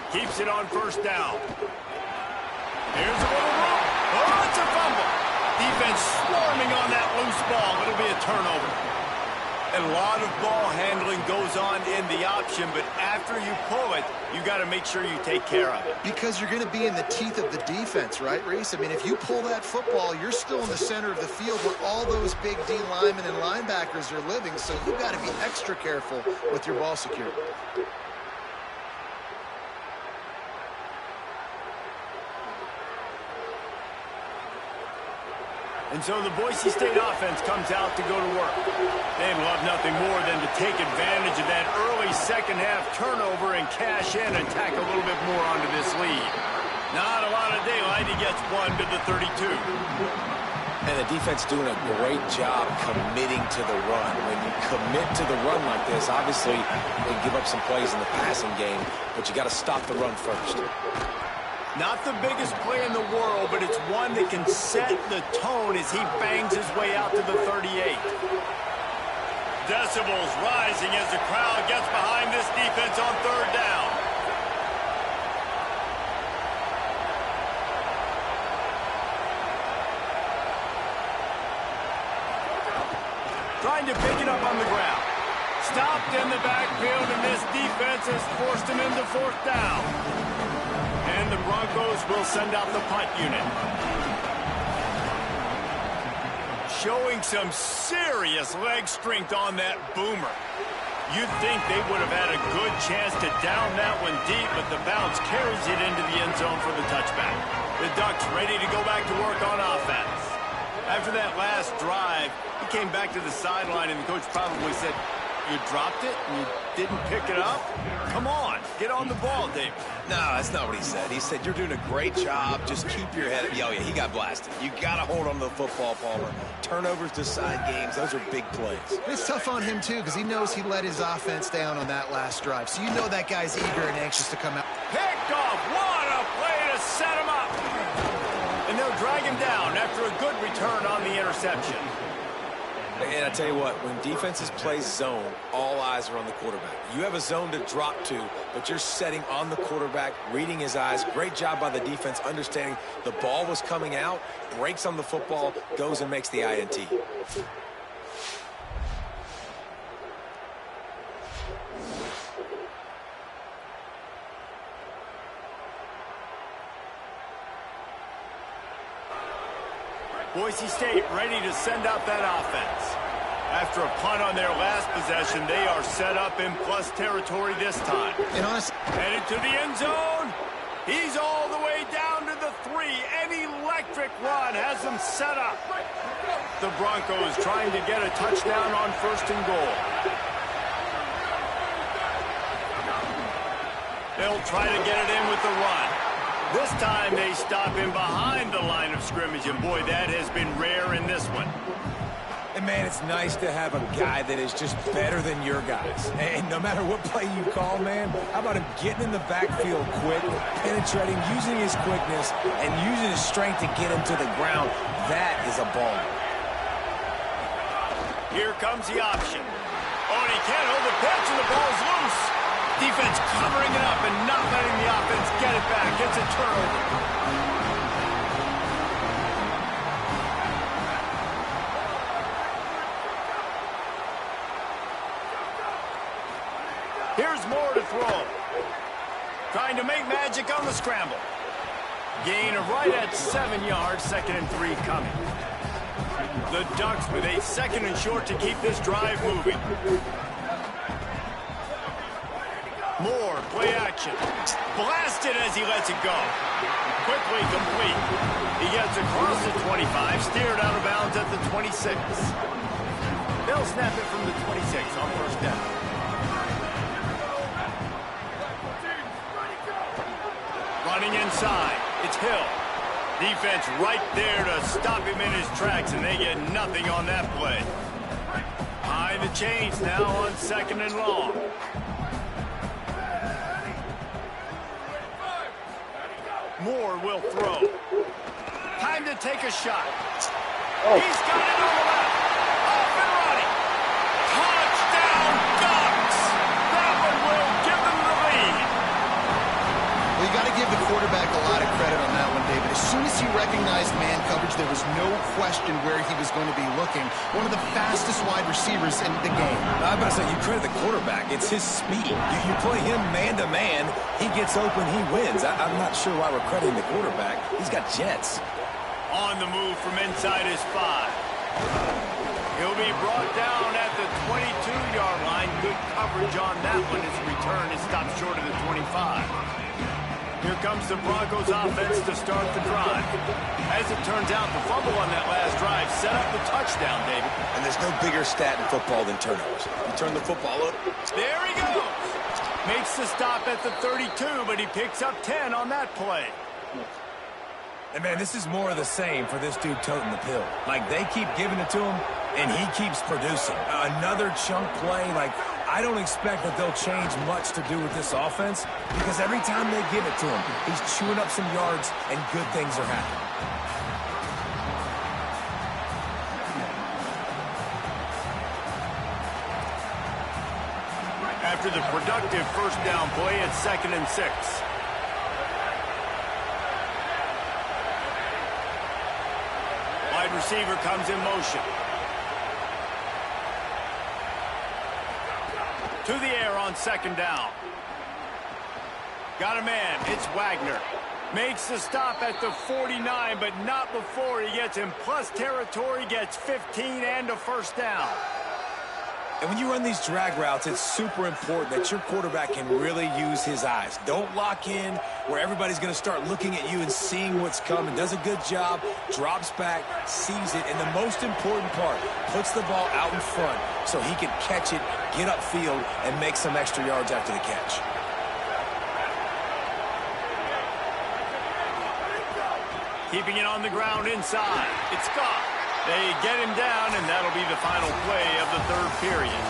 Keeps it on first down. Here's a little room. Oh, it's a fumble. Defense swarming on that loose ball. It'll be a turnover. A lot of ball handling goes on in the option, but after you pull it, you got to make sure you take care of it. because you're going to be in the teeth of the defense, right, Reese? I mean, if you pull that football, you're still in the center of the field where all those big D linemen and linebackers are living, so you've got to be extra careful with your ball security. And so the Boise State offense comes out to go to work. They'd love nothing more than to take advantage of that early second-half turnover and cash in and tack a little bit more onto this lead. Not a lot of daylight. He gets one to the 32. And the defense doing a great job committing to the run. When you commit to the run like this, obviously they give up some plays in the passing game, but you got to stop the run first. Not the biggest play in the world, but it's one that can set the tone as he bangs his way out to the 38. Decibels rising as the crowd gets behind this defense on third down. Trying to pick it up on the ground. Stopped in the backfield, and this defense has forced him into fourth down. And the Broncos will send out the punt unit. Showing some serious leg strength on that boomer. You'd think they would have had a good chance to down that one deep, but the bounce carries it into the end zone for the touchback. The Ducks ready to go back to work on offense. After that last drive, he came back to the sideline, and the coach probably said, "You dropped it and you didn't pick it up? Come on, get on the ball, David." No, that's not what he said. He said, "You're doing a great job. Just keep your head up." Oh, yeah, he got blasted. You got to hold on to the football, Palmer. Turnovers decide games. Those are big plays. It's tough on him, too, because he knows he let his offense down on that last drive. So you know that guy's eager and anxious to come out. Picked off. What a play to set him up. And they'll drag him down after a good return on the interception. And I tell you what, when defenses play zone, all eyes are on the quarterback. You have a zone to drop to, but you're setting on the quarterback, reading his eyes. Great job by the defense, understanding the ball was coming out, breaks on the football, goes and makes the INT. Boise State ready to send out that offense. After a punt on their last possession, they are set up in plus territory this time. And honestly, Headed to the end zone. He's all the way down to the 3. An electric run has them set up. The Broncos trying to get a touchdown on first and goal. They'll try to get it in with the run. This time they stop him behind the line of scrimmage, and boy, that has been rare in this one. And, man, it's nice to have a guy that is just better than your guys. And no matter what play you call, man, how about him getting in the backfield quick, penetrating, using his quickness, and using his strength to get him to the ground? That is a ball. Here comes the option. Oh, and he can't hold the pitch, and the ball's loose. Defense covering it up and not letting the offense get it back. It's a turnover. Here's Moore to throw. Trying to make magic on the scramble. Gain of right at 7 yards, 2nd and 3 coming. The Ducks with a 2nd and short to keep this drive moving. Moore, play action. Blasted as he lets it go. Quickly complete. He gets across the 25, steered out of bounds at the 26. They'll snap it from the 26 on first down. Running inside, it's Hill. Defense right there to stop him in his tracks, and they get nothing on that play. Behind the chains now on 2nd and long. Moore will throw. Time to take a shot. He's got it on the left. Off and running. Touchdown, Ducks! That one will give them the lead. Well, you got to give the quarterback a lot of credit on that one, David. As soon as he recognized man coverage, there was no question where he was going to be looking. One of the fastest wide receivers in the game. I'm about to say, you credit the quarterback. It's his speed. You play him man-to-man, he gets open, he wins. I'm not sure why we're crediting the quarterback. He's got jets. On the move from inside his 5. He'll be brought down at the 22-yard line. Good coverage on that one. His return is stopped short of the 25. Here comes the Broncos offense to start the drive. As it turns out, the fumble on that last drive set up the touchdown, David. And there's no bigger stat in football than turnovers. You turn the football up. There he goes. Makes the stop at the 32, but he picks up 10 on that play. And, man, this is more of the same for this dude toting the pill. Like, they keep giving it to him, and he keeps producing. Another chunk play, like, I don't expect that they'll change much to do with this offense because every time they give it to him, he's chewing up some yards and good things are happening. After the productive first down play, it's 2nd and 6. Wide receiver comes in motion. To the air on 2nd down. Got a man. It's Wagner. Makes the stop at the 49, but not before he gets in plus territory, gets 15 and a first down. And when you run these drag routes, it's super important that your quarterback can really use his eyes. Don't lock in where everybody's going to start looking at you and seeing what's coming. Does a good job, drops back, sees it, and the most important part, puts the ball out in front so he can catch it, get upfield, and make some extra yards after the catch. Keeping it on the ground inside. It's Scott. They get him down, and that'll be the final play of the 3rd period.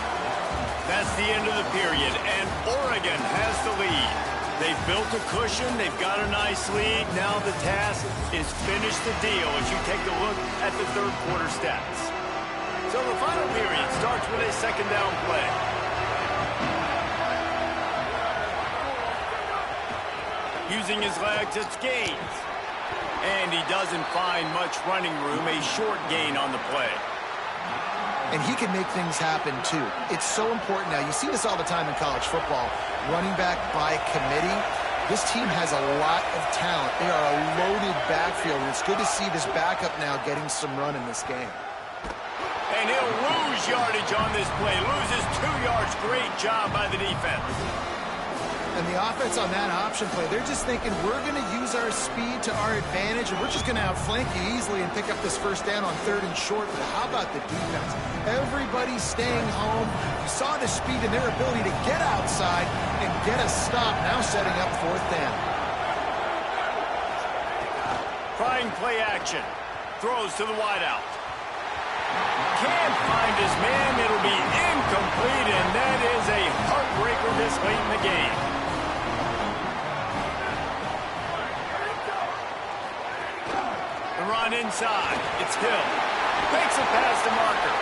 That's the end of the period, and Oregon has the lead. They've built a cushion. They've got a nice lead. Now the task is finish the deal as you take a look at the 3rd quarter stats. So the final period starts with a 2nd down play. Using his legs, it's Gaines. And he doesn't find much running room, a short gain on the play. And he can make things happen, too. It's so important now. You see this all the time in college football. Running back by committee. This team has a lot of talent. They are a loaded backfield, and it's good to see this backup now getting some run in this game. And he'll lose yardage on this play. Loses 2 yards. Great job by the defense. And the offense on that option play, they're just thinking we're going to use our speed to our advantage, and we're just going to outflank you easily and pick up this first down on 3rd and short. But how about the defense? Everybody's staying home. You saw the speed and their ability to get outside and get a stop, now setting up 4th down. Trying play action. Throws to the wideout. Can't find his man. It'll be incomplete, and that is a heartbreaker this late in the game. The run inside. It's Hill. Makes it past the marker.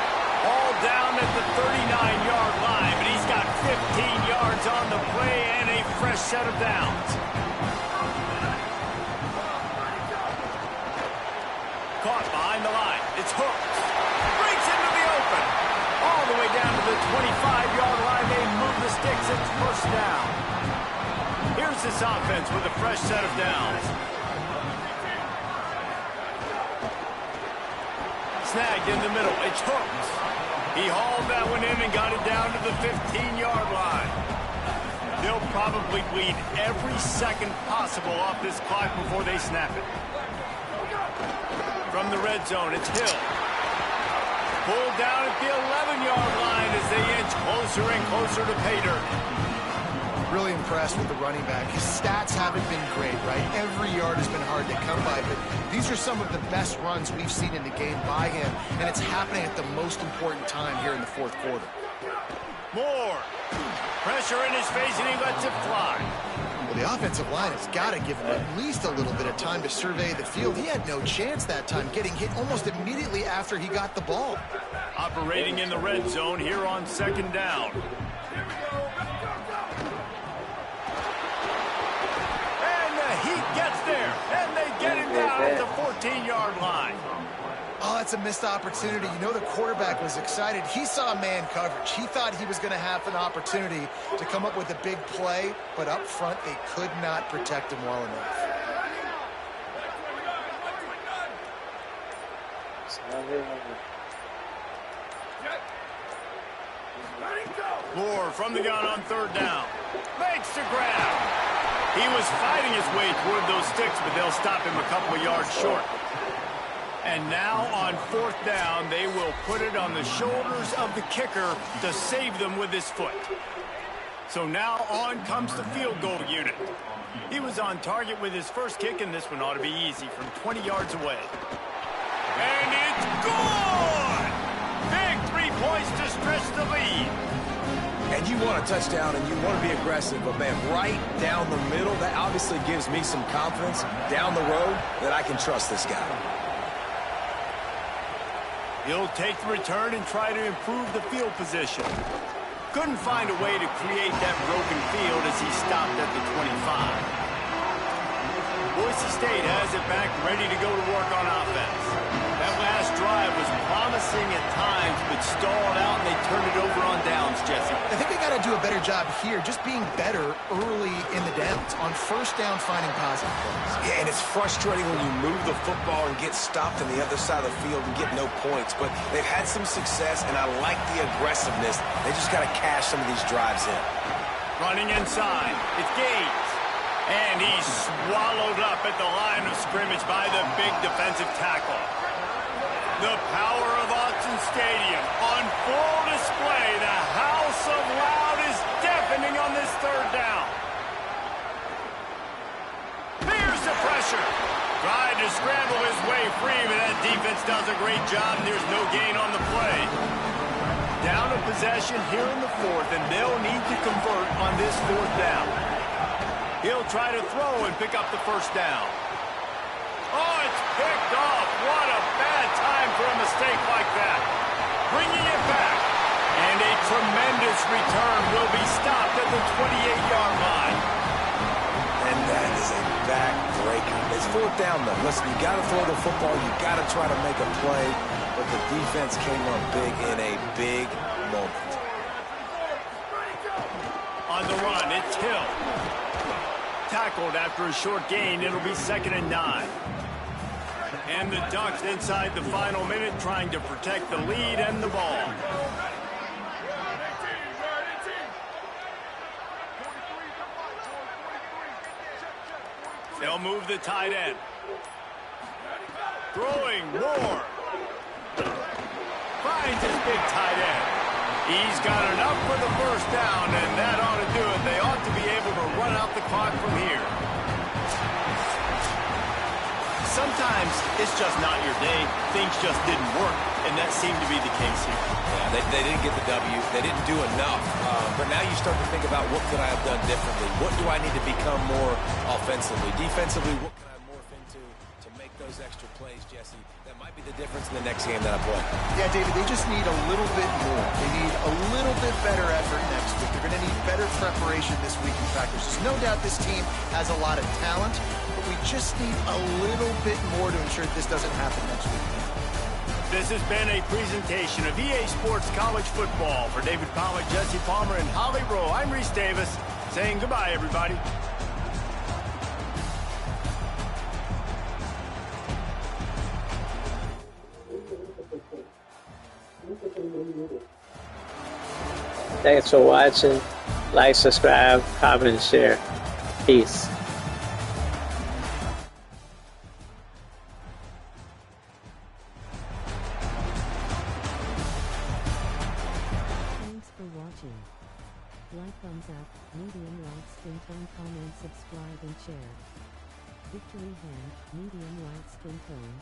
All down at the 39-yard line, but he's got 15 yards on the play and a fresh set of downs. Caught behind the line. It's hooked. Breaks into the open. All the way down to the 25-yard line. They move the sticks. It's first down. Here's this offense with a fresh set of downs. Snagged in the middle. It's hooked. He hauled that one in and got it down to the 15-yard line. They'll probably bleed every second possible off this clock before they snap it. From the red zone, it's Hill. Pulled down at the 11-yard line as they inch closer and closer to pay dirt. Really impressed with the running back. His stats haven't been great, right? Every yard has been hard to come by, but these are some of the best runs we've seen in the game by him, and it's happening at the most important time here in the fourth quarter. Moore. Pressure in his face, and he lets it fly. Well, the offensive line has got to give him at least a little bit of time to survey the field. He had no chance that time, getting hit almost immediately after he got the ball. Operating in the red zone here on second down. He gets there, and they get him down at the 14-yard line. Oh, that's a missed opportunity. You know the quarterback was excited. He saw man coverage. He thought he was going to have an opportunity to come up with a big play, but up front they could not protect him well enough. Moore from the gun on third down. Makes the grab. He was fighting his way toward those sticks, but they'll stop him a couple of yards short. And now on fourth down, they will put it on the shoulders of the kicker to save them with his foot. So now on comes the field goal unit. He was on target with his first kick, and this one ought to be easy from 20 yards away. And it's good! Big 3 points to stretch the lead. And you want a touchdown and you want to be aggressive, but man, right down the middle, that obviously gives me some confidence down the road that I can trust this guy. He'll take the return and try to improve the field position. Couldn't find a way to create that broken field as he stopped at the 25. Boise State has it back, ready to go to work on offense. That last drive was promising at times, but stalled out, and they turned it over on downs, Jesse. I think they got to do a better job here, just being better early in the downs, on first down finding positive plays. Yeah, and it's frustrating when you move the football and get stopped on the other side of the field and get no points, but they've had some success, and I like the aggressiveness. They just got to cash some of these drives in. Running inside, it's Gates. And he's swallowed up at the line of scrimmage by the big defensive tackle. The power of Autzen Stadium on full display. The house of loud is deafening on this third down. Here's the pressure. Tried to scramble his way free, but that defense does a great job, and there's no gain on the play. Down a possession here in the fourth, and they'll need to convert on this fourth down. He'll try to throw and pick up the first down. Oh, it's picked off. What a bad time for a mistake like that. Bringing it back. And a tremendous return will be stopped at the 28-yard line. And that is a back-breaker. It's fourth down, though. Listen, you got to throw the football. You got to try to make a play. But the defense came up big in a big moment. On the run, it's Hill. Tackled after a short gain. It'll be 2nd and 9. And the Ducks inside the final minute trying to protect the lead and the ball. They'll move the tight end. Throwing Moore. Finds his big tight end. He's got enough for the first down, and that ought to do it. They ought to be able to run out the clock from here. Sometimes it's just not your day. Things just didn't work, and that seemed to be the case here. Yeah, they didn't get the W. They didn't do enough. But now you start to think about what could I have done differently? What do I need to become more offensively? Defensively, what can I morph into to make those extra plays, Jesse, that might be the difference in the next game that I play. Yeah, David, they just need a little bit more. They need a little bit better effort next week. They're going to need better preparation this week in practice. There's no doubt this team has a lot of talent, but we just need a little bit more to ensure this doesn't happen next week. This has been a presentation of EA Sports College Football. For David Pollack, Jesse Palmer, and Holly Rowe, I'm Reese Davis, saying goodbye, everybody. Thanks for watching. Like, subscribe, comment, and share. Peace. Thanks for watching. Like, thumbs up, medium like, skin tone, comment, subscribe, and share. Victory hand, medium like, skin tone.